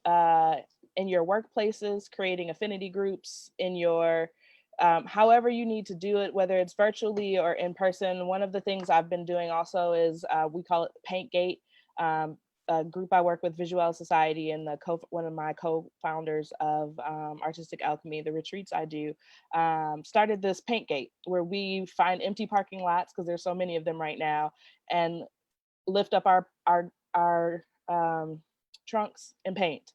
in your workplaces, creating affinity groups in your however you need to do it, whether it's virtually or in person. One of the things I've been doing also is we call it Paintgate. A group I work with, Visual Society, and one of my co-founders of Artistic Alchemy, the retreats I do, started this Paintgate where we find empty parking lots, because there's so many of them right now, and lift up our trunks and paint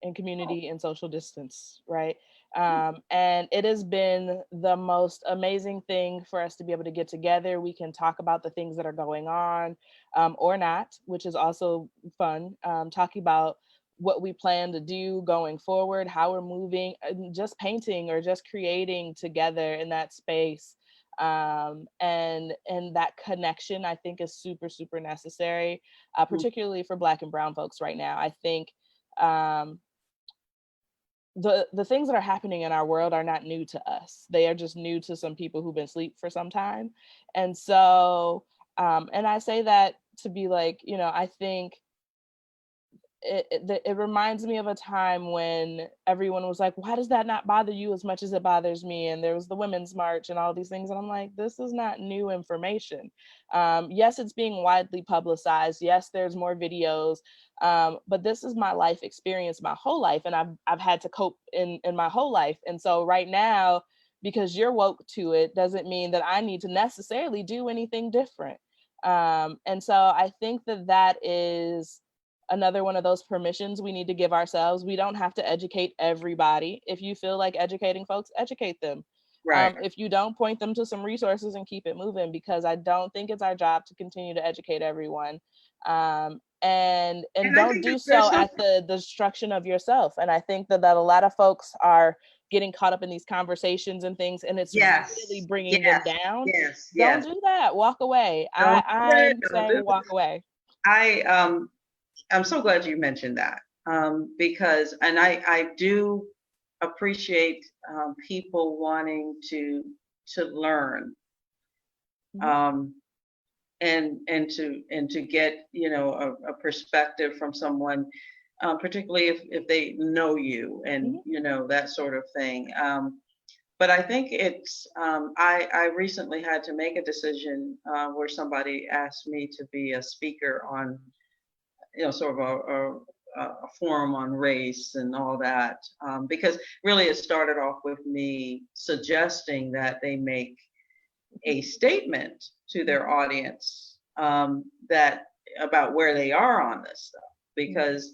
in community and social distance, right? And it has been the most amazing thing for us to be able to get together. We can talk about the things that are going on, or not, which is also fun. Talking about what we plan to do going forward, how we're moving, and just painting or just creating together in that space. And that connection, I think, is super, super necessary, particularly for Black and Brown folks right now. I think the things that are happening in our world are not new to us. They are just new to some people who've been asleep for some time. And so, and I say that to be like, I think it reminds me of a time when everyone was like, why does that not bother you as much as it bothers me? And there was the Women's March and all these things. And I'm like, this is not new information. Yes, it's being widely publicized. Yes, there's more videos. But this is my life experience my whole life. And I've had to cope in my whole life. And so right now, because you're woke to it, doesn't mean that I need to necessarily do anything different. And so I think that is another one of those permissions we need to give ourselves. We don't have to educate everybody. If you feel like educating folks, educate them. Right. If you don't, point them to some resources and keep it moving, because I don't think it's our job to continue to educate everyone. And don't do so at the destruction of yourself. And I think that a lot of folks are getting caught up in these conversations and things, and it's really bringing them down. Don't do that. Walk away. I'm saying walk away. I'm so glad you mentioned that, because, and I do appreciate people wanting to learn, and to get a perspective from someone, particularly if they know you and that sort of thing. But I think it's I recently had to make a decision where somebody asked me to be a speaker on sort of a forum on race and all that, because really it started off with me suggesting that they make a statement to their audience, that about where they are on this stuff, because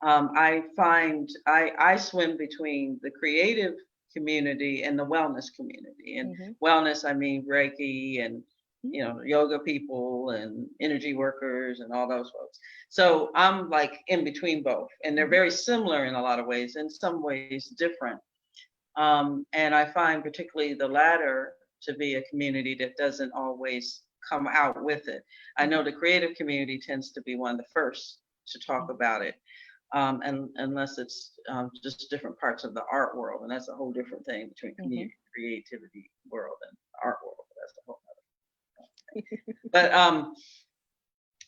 I find I swim between the creative community and the wellness community. And wellness, I mean Reiki and yoga people and energy workers and all those folks. So I'm like in between both, and they're very similar in a lot of ways, in some ways different. And I find particularly the latter to be a community that doesn't always come out with it. I know the creative community tends to be one of the first to talk about it, and unless it's just different parts of the art world, and that's a whole different thing between community, creativity world and art world. That's a whole but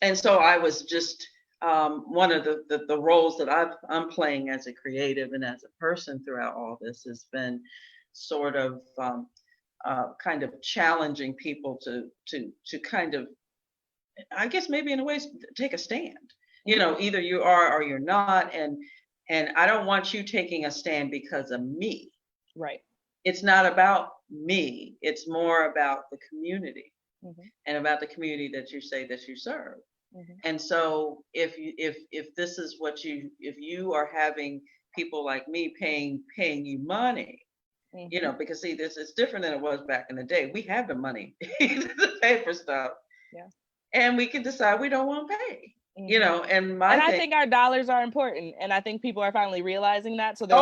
and so I was just one of the roles that I'm playing as a creative and as a person throughout all this has been sort of kind of challenging people to kind of, I guess maybe in a way, take a stand. Either you are or you're not, and I don't want you taking a stand because of me. Right. It's not about me. It's more about the community. And about the community that you say that you serve. And so if this is what if you are having people like me paying you money, because see, this is different than it was back in the day. We have the money to pay for stuff, and we can decide we don't want to pay. And I think our dollars are important, and I think people are finally realizing that. So there's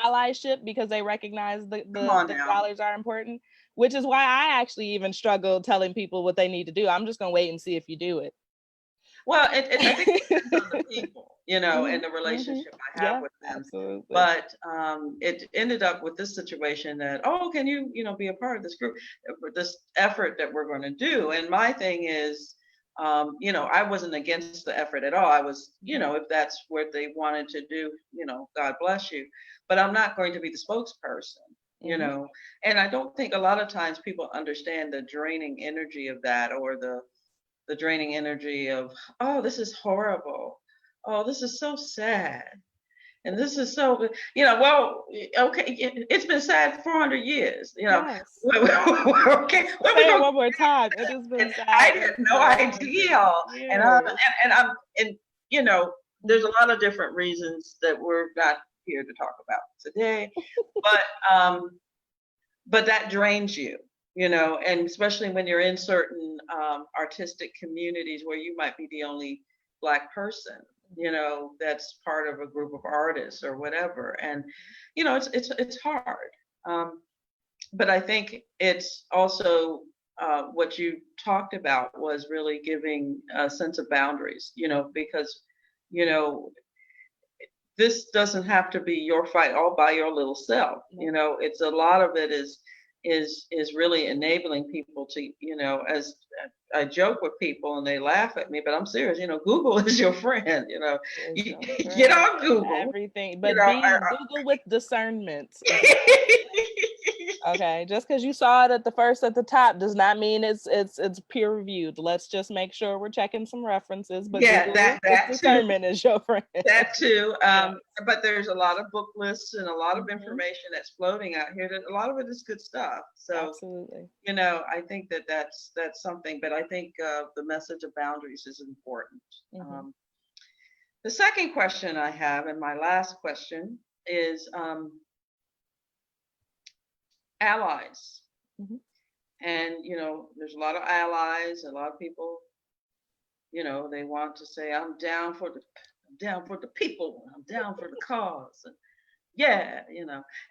allyship, because they recognize the dollars are important. Which is why I actually even struggle telling people what they need to do. I'm just gonna wait and see if you do it. Well, I think it depends on the people, and the relationship I have with them. Absolutely. But it ended up with this situation that, can you, be a part of this group, this effort that we're going to do? And my thing is, I wasn't against the effort at all. I was, Mhm. if that's what they wanted to do, God bless you. But I'm not going to be the spokesperson, you Mhm. know. And I don't think a lot of times people understand the draining energy of that, or the draining energy of, oh, this is horrible. Oh, this is so sad. And this is so, well, okay, it's been sad 400 years, Yes. Okay, what are we Say it going one more to time. It has been and I sad had for no 400 idea. And I'm years. and I'm and there's Mhm. a lot of different reasons that we're not here to talk about today, but that drains you, and especially when you're in certain artistic communities where you might be the only Black person, that's part of a group of artists or whatever, and it's hard. Um, but I think it's also what you talked about was really giving a sense of boundaries, because you know this doesn't have to be your fight all by your little self. Nope. It's a lot of it is really enabling people to, as I joke with people and they laugh at me, but I'm serious. Google is your friend. Is You your get friend on and Google. everything, You but know, be Google with discernment. I, Okay, just because you saw it at the top does not mean it's peer reviewed. Let's just make sure we're checking some references. But yeah, Google with that too. discernment is your friend. That too. Yes. But there's a lot of book lists and a lot of Hmm. information that's floating out here. That a lot of it is good stuff. So, Absolutely. I think that's something. But I think the message of boundaries is important. Hmm. Um, the second question I have, and my last question, is allies. Hmm. And there's a lot of allies. A lot of people, they want to say, I'm down for the people. I'm down for the cause. Yeah,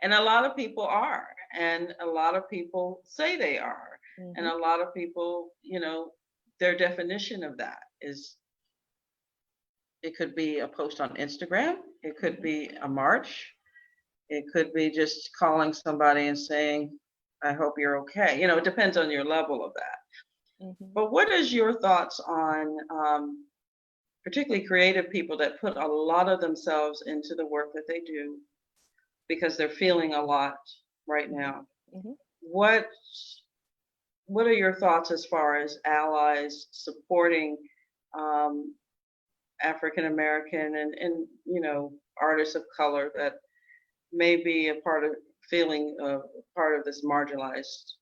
and a lot of people are, and a lot of people say they are, and Hmm. a lot of people, their definition of that is, it could be a post on Instagram, it could Hmm. be a march, it could be just calling somebody and saying, I hope you're okay. It depends on your level of that. Hmm. But what is your thoughts on particularly creative people that put a lot of themselves into the work that they do because they're feeling a lot right Hmm. now? Hmm. What what are your thoughts as far as allies supporting um, African American and artists of color that may be a part of feeling part of this marginalized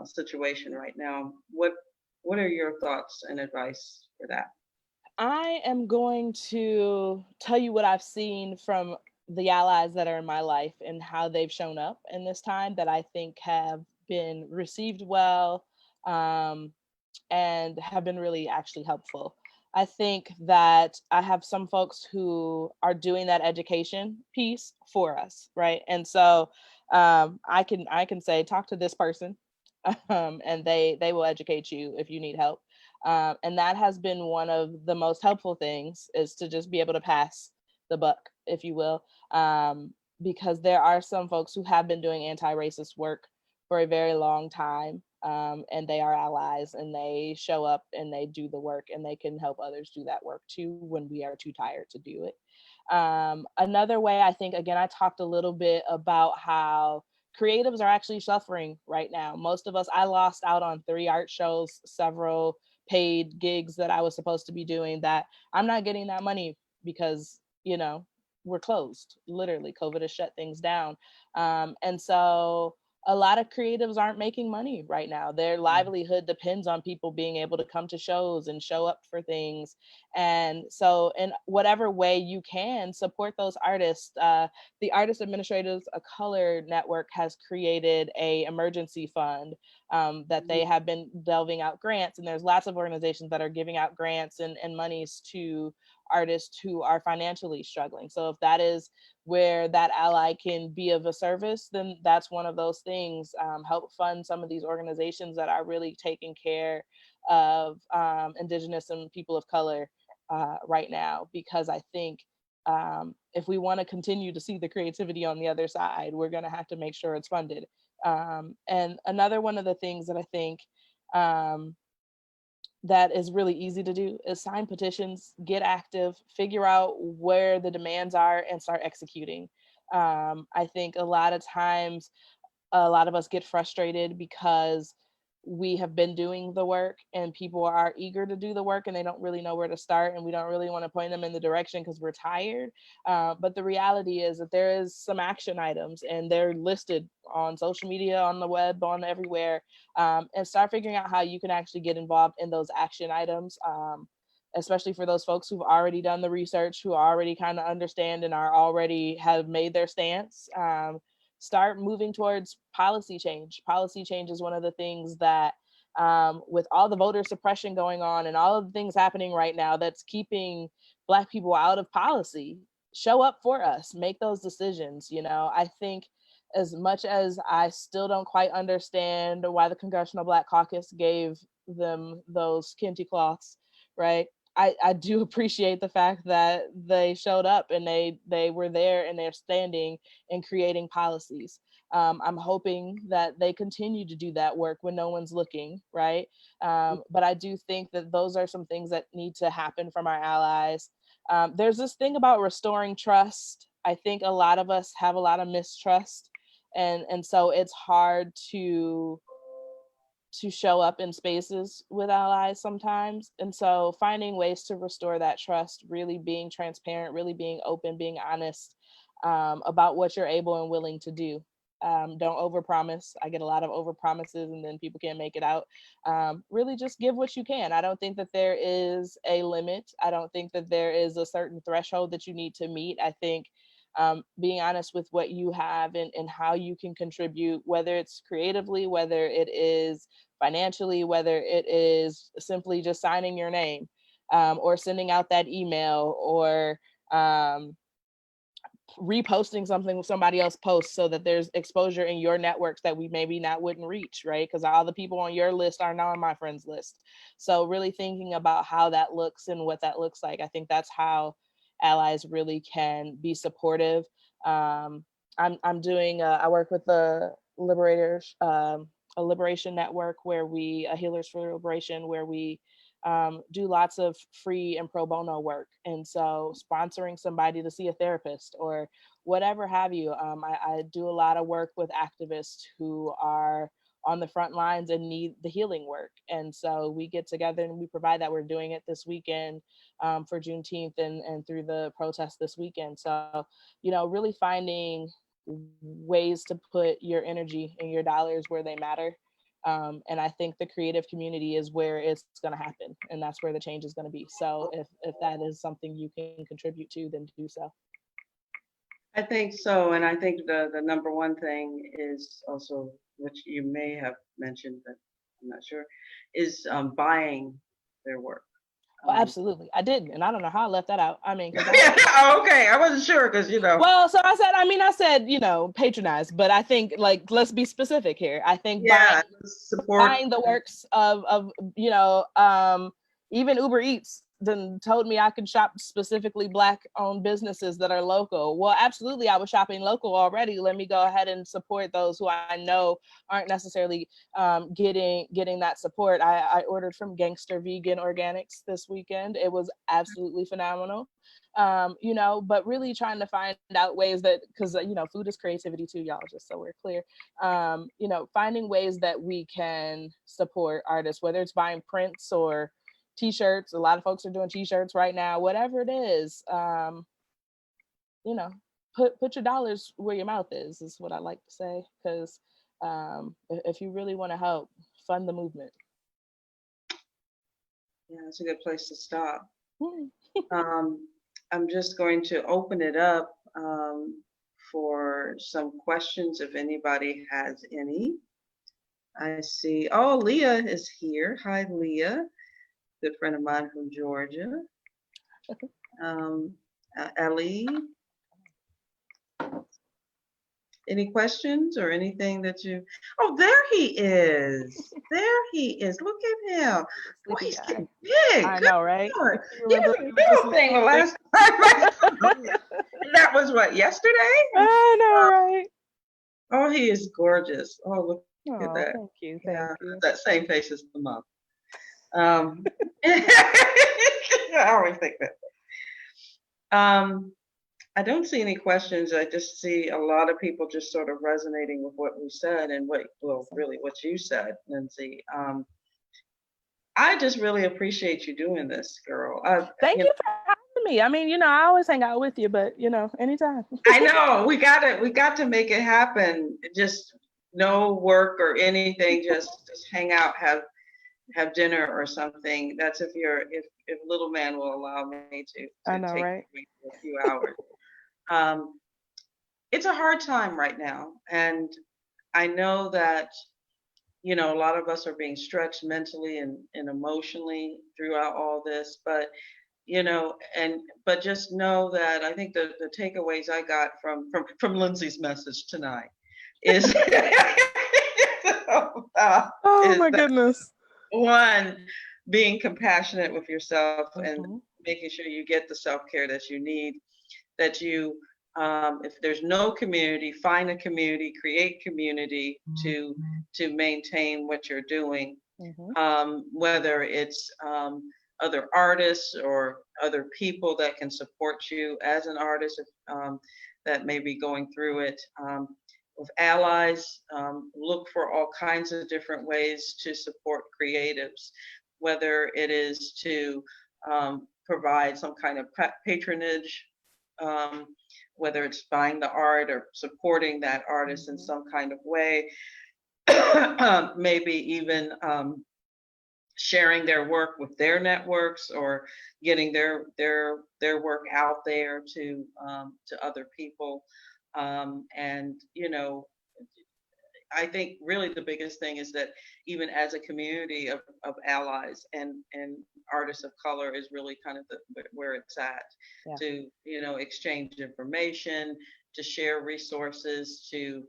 situation right now? What are your thoughts and advice for that? I am going to tell you what I've seen from the allies that are in my life and how they've shown up in this time that I think have been received well, um, and have been really actually helpful. I think that I have some folks who are doing that education piece for us, right? And so I can say talk to this person, and they will educate you if you need help. And that has been one of the most helpful things, is to just be able to pass the buck, if you will, because there are some folks who have been doing anti-racist work for a very long time, and they are allies and they show up and they do the work and they can help others do that work too when we are too tired to do it. Another way, I think, again, I talked a little bit about how creatives are actually suffering right now. Most of us, I lost out on 3 art shows, several paid gigs that I was supposed to be doing, that I'm not getting that money because, we're closed. Literally, COVID has shut things down. And so a lot of creatives aren't making money right now. Their livelihood depends on people being able to come to shows and show up for things. And so, in whatever way you can, support those artists. The Artist Administrators of Color Network has created a emergency fund, that they have been delving out grants, and there's lots of organizations that are giving out grants and monies to artists who are financially struggling. So if that is where that ally can be of a service, then that's one of those things. Help fund some of these organizations that are really taking care of Indigenous and people of color right now, because I think if we want to continue to see the creativity on the other side, we're going to have to make sure it's funded. And another one of the things that I think um, that is really easy to do is sign petitions, get active, figure out where the demands are, and start executing. I think a lot of times, a lot of us get frustrated because we have been doing the work and people are eager to do the work and they don't really know where to start, and we don't really want to point them in the direction because we're tired. But the reality is that there is some action items and they're listed on social media, on the web, on everywhere. And start figuring out how you can actually get involved in those action items. Especially for those folks who've already done the research, who already kind of understand and are already have made their stance. Start moving towards policy change. Policy change is one of the things that, with all the voter suppression going on and all of the things happening right now, that's keeping Black people out of policy. Show up for us, make those decisions. I think as much as I still don't quite understand why the Congressional Black Caucus gave them those kente cloths, right? I do appreciate the fact that they showed up and they were there and they're standing and creating policies. I'm hoping that they continue to do that work when no one's looking, right? But I do think that those are some things that need to happen from our allies. There's this thing about restoring trust. I think a lot of us have a lot of mistrust, and so it's hard to show up in spaces with allies sometimes. And so finding ways to restore that trust, really being transparent, really being open, being honest about what you're able and willing to do. Don't overpromise. I get a lot of overpromises and then people can't make it out. Really just give what you can. I don't think that there is a limit. I don't think that there is a certain threshold that you need to meet. I think being honest with what you have and how you can contribute, whether it's creatively, whether it is financially, whether it is simply just signing your name, or sending out that email, or reposting something somebody else posts so that there's exposure in your networks that we maybe not wouldn't reach, right? Because all the people on your list are now on my friends list. So really thinking about how that looks and what that looks like. I think that's how allies really can be supportive. I'm doing I work with the Liberators, a liberation network where we Healers for Liberation, where we do lots of free and pro bono work. And so sponsoring somebody to see a therapist or whatever have you. I do a lot of work with activists who are on the front lines and need the healing work. And so we get together and we provide that. We're doing it this weekend for Juneteenth and through the protest this weekend. So, really finding ways to put your energy and your dollars where they matter. And I think the creative community is where it's going to happen, and that's where the change is going to be. So if that is something you can contribute to, then do so. I think so, and I think the number one thing is also, which you may have mentioned, but I'm not sure, is buying their work. Well, absolutely. I didn't, and I don't know how I left that out. I mean, okay, I wasn't sure because Well, so I said, patronize, but I think let's be specific here. I think buying the works of even Uber Eats then told me I could shop specifically Black-owned businesses that are local. Well, absolutely, I was shopping local already. Let me go ahead and support those who I know aren't necessarily getting that support. I ordered from Gangster Vegan Organics this weekend. It was absolutely phenomenal. But really trying to find out ways that, because food is creativity too, y'all, just so we're clear. Finding ways that we can support artists, whether it's buying prints or t-shirts. A lot of folks are doing t-shirts right now, whatever it is. Put your dollars where your mouth is what I like to say, because if you really want to help, fund the movement. Yeah, it's a good place to stop. I'm just going to open it up for some questions if anybody has any. I see, Leah is here. Hi, Leah. Good friend of mine from Georgia. Ellie, any questions or anything that you? Oh, there he is. There he is. Look at him. Oh, he's getting big. I know, right? He was a little thing the last time. That was what, yesterday? I know, right? Oh, he is gorgeous. Oh, look at that. Thank you. That same face as the mom. Um, I always think that. I don't see any questions. I just see a lot of people just sort of resonating with what we said and Awesome. really what you said, Lindsay. I just really appreciate you doing this, girl. Thank You know, you for having me. I mean, I always hang out with you, but anytime. I know we got to make it happen. Just no work or anything. Just hang out, have dinner or something. That's if little man will allow me I to know, take right? you for a few hours. Um, it's a hard time right now, and I know that a lot of us are being stretched mentally and emotionally throughout all this, but but just know that I think the takeaways I got from Lindsay's message tonight is Oh is my that goodness. one, being compassionate with yourself and Hmm. making sure you get the self-care that you need, that you if there's no community, find a community, create community to maintain what you're doing, Hmm. whether it's other artists or other people that can support you as an artist that may be going through it. With allies, look for all kinds of different ways to support creatives, whether it is to provide some kind of patronage, um, whether it's buying the art or supporting that artist in Hmm. some kind of way, maybe even sharing their work with their networks or getting their work out there to other people. And I think really the biggest thing is that even as a community of allies and artists of color is really kind of where it's at, Yeah. to exchange information, to share resources, to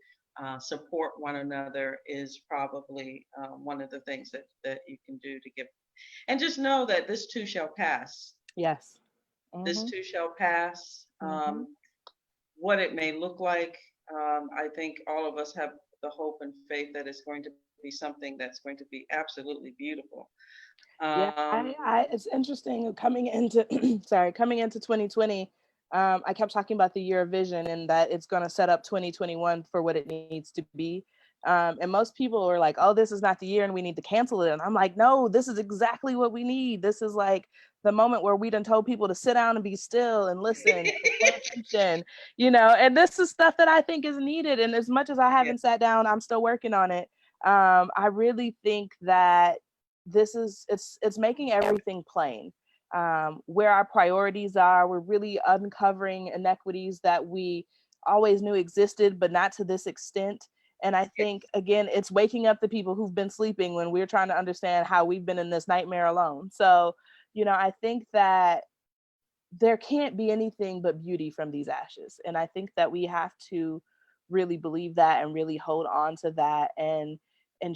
support one another is probably one of the things that you can do to give. And just know that this too shall pass. Yes. This Hmm. too shall pass. Hmm. What it may look like, I think all of us have the hope and faith that it's going to be something that's going to be absolutely beautiful. Yeah, Um, it's interesting coming into sorry, coming into 2020. I kept talking about the year of vision and that it's going to set up 2021 for what it needs to be. And most people are like, "Oh, this is not the year, and we need to cancel it." And I'm like, "No, this is exactly what we need. This is like the moment where we done told people to sit down and be still and listen and pay attention, And this is stuff that I think is needed. And as much as I yeah, haven't sat down, I'm still working on it. I really think that it's making everything plain, where our priorities are. We're really uncovering inequities that we always knew existed but not to this extent. And I think again it's waking up the people who've been sleeping when we're trying to understand how we've been in this nightmare alone. So I think that there can't be anything but beauty from these ashes, and I think that we have to really believe that and really hold on to that and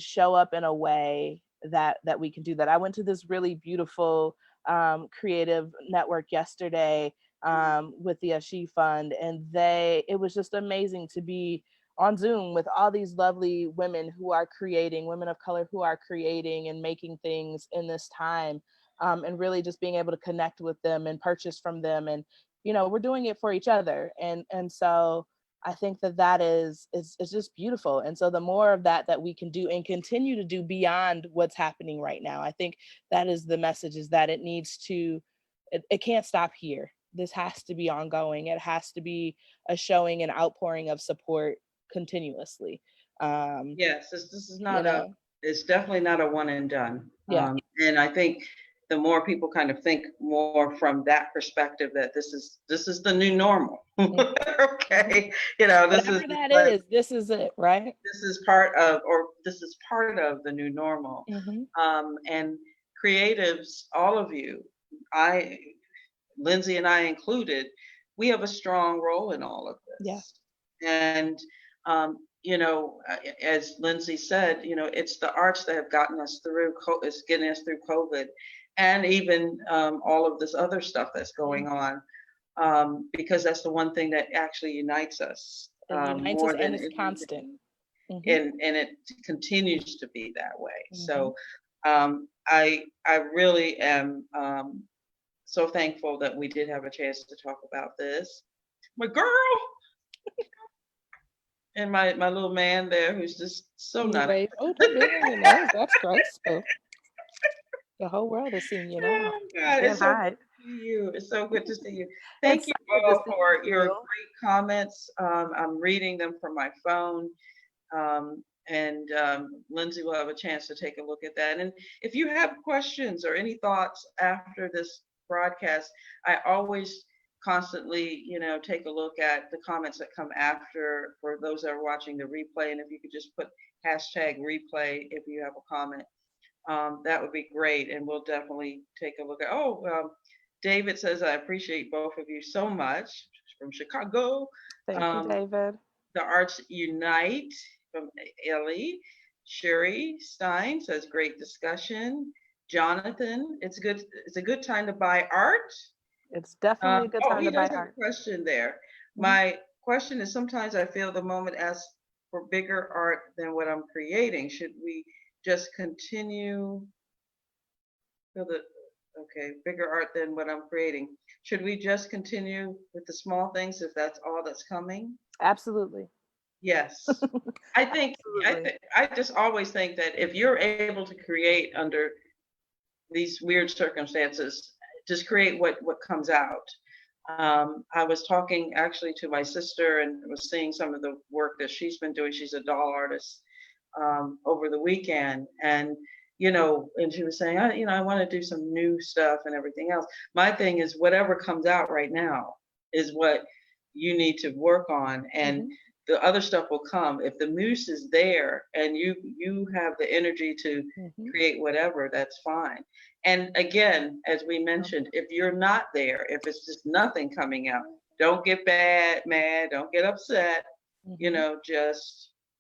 show up in a way that we can do that. I went to this really beautiful creative network yesterday with the She Fund, and it was just amazing to be on Zoom with all these lovely women who are creating, women of color who are creating and making things in this time, and really just being able to connect with them and purchase from them. And we're doing it for each other, and so I think that is just beautiful. And so the more of that we can do and continue to do beyond what's happening right now, I think that is the message, is that it can't stop here. This has to be ongoing. It has to be a showing and outpouring of support continuously. um yes, this is you not know it's definitely not a one and done. yeah. And I think the more people kind of think more from that perspective, that this is the new normal. Mhm. Okay, this is Whatever that what is, this is it, right? this is part of the new normal. Hmm. And creatives, all of you, I, Lindsay and I included, we have a strong role in all of Yeah. this. And, as Lindsay said, it's the arts that have gotten us through, is getting us through COVID and even all of this other stuff that's Yeah. going on, because that's the one thing that actually unites us It unites us more and than it's constant. anything. Hmm. And it continues to be that way. Hmm. So I really am so thankful that we did have a chance to talk about this. My girl and my little man there, who's just so You nice. wave. Oh, don't be on your nose. That's graceful. The whole world is seeing you now. Oh You God, can't it's so good hide. to see you. It's so good to see you. Thank It's you so good to all see for your you. great comments. I'm reading them from my phone. And Lindsey will have a chance to take a look at that. And if you have questions or any thoughts after this broadcast, I always constantly, take a look at the comments that come after for those that are watching the replay. And if you could just put hashtag replay if you have a comment, that would be great. And we'll definitely take a look at. David says, I appreciate both of you so much from Chicago. Thank you, Um, David. the Arts Unite from Ellie. Sherry Stein says, great discussion. Jonathan, it's good. It's a good time to buy art. It's definitely a good time He to buy does have art. a question there. Mhm. My question is, sometimes I feel the moment asks for bigger art than what I'm creating. Should we just continue? Okay, bigger art than what I'm creating. Should we just continue with the small things if that's all that's coming? Absolutely. Yes. I think Absolutely. I just always think that if you're able to create under these weird circumstances, just create what comes out. I was talking actually to my sister and was seeing some of the work that she's been doing. She's a doll artist, over the weekend, and and she was saying, I want to do some new stuff and everything else. My thing is, whatever comes out right now is what you need to work on, and Mhm. the other stuff will come. If the muse is there and you have the energy to Mhm. create whatever, that's fine. And again, as we mentioned, if you're not there, if it's just nothing coming out, don't get mad, don't get upset. Mhm.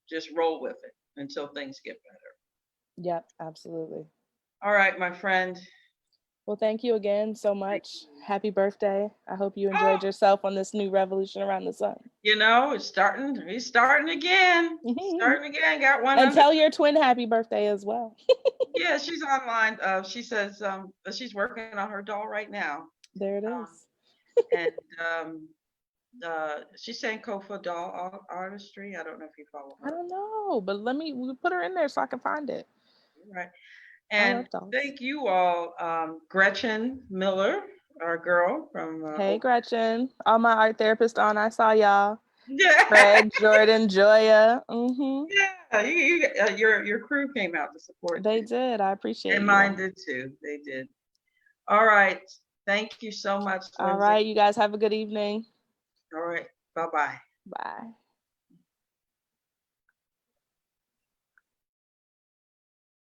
Just roll with it until things get better. Yep, absolutely. All right, my friend. Well, thank you again so Thank much. you. Happy birthday. I hope you Oh, enjoyed yourself on this new revolution around the sun. it's starting. He's starting again. Starting again. Got one And under. tell your twin happy birthday as well. Yeah, she's online. She says that she's working on her doll right now. There it Um, is. and she's saying Kofa doll artistry. I don't know if you follow I her. don't know, but we put her in there so I can find it. Right. I And love dolls. thank you all, Gretchen Miller, our girl from Hey, Gretchen. All my art therapists on. I saw y'all. Yeah, Craig, Jordan, Joya. Mm-hmm. yeah. Your crew came out to support They too, did. I appreciate and you mine all. did too. They did. All right. Thank you so much, All Lindsey. right. You guys have a good evening. All right. Bye bye. Bye.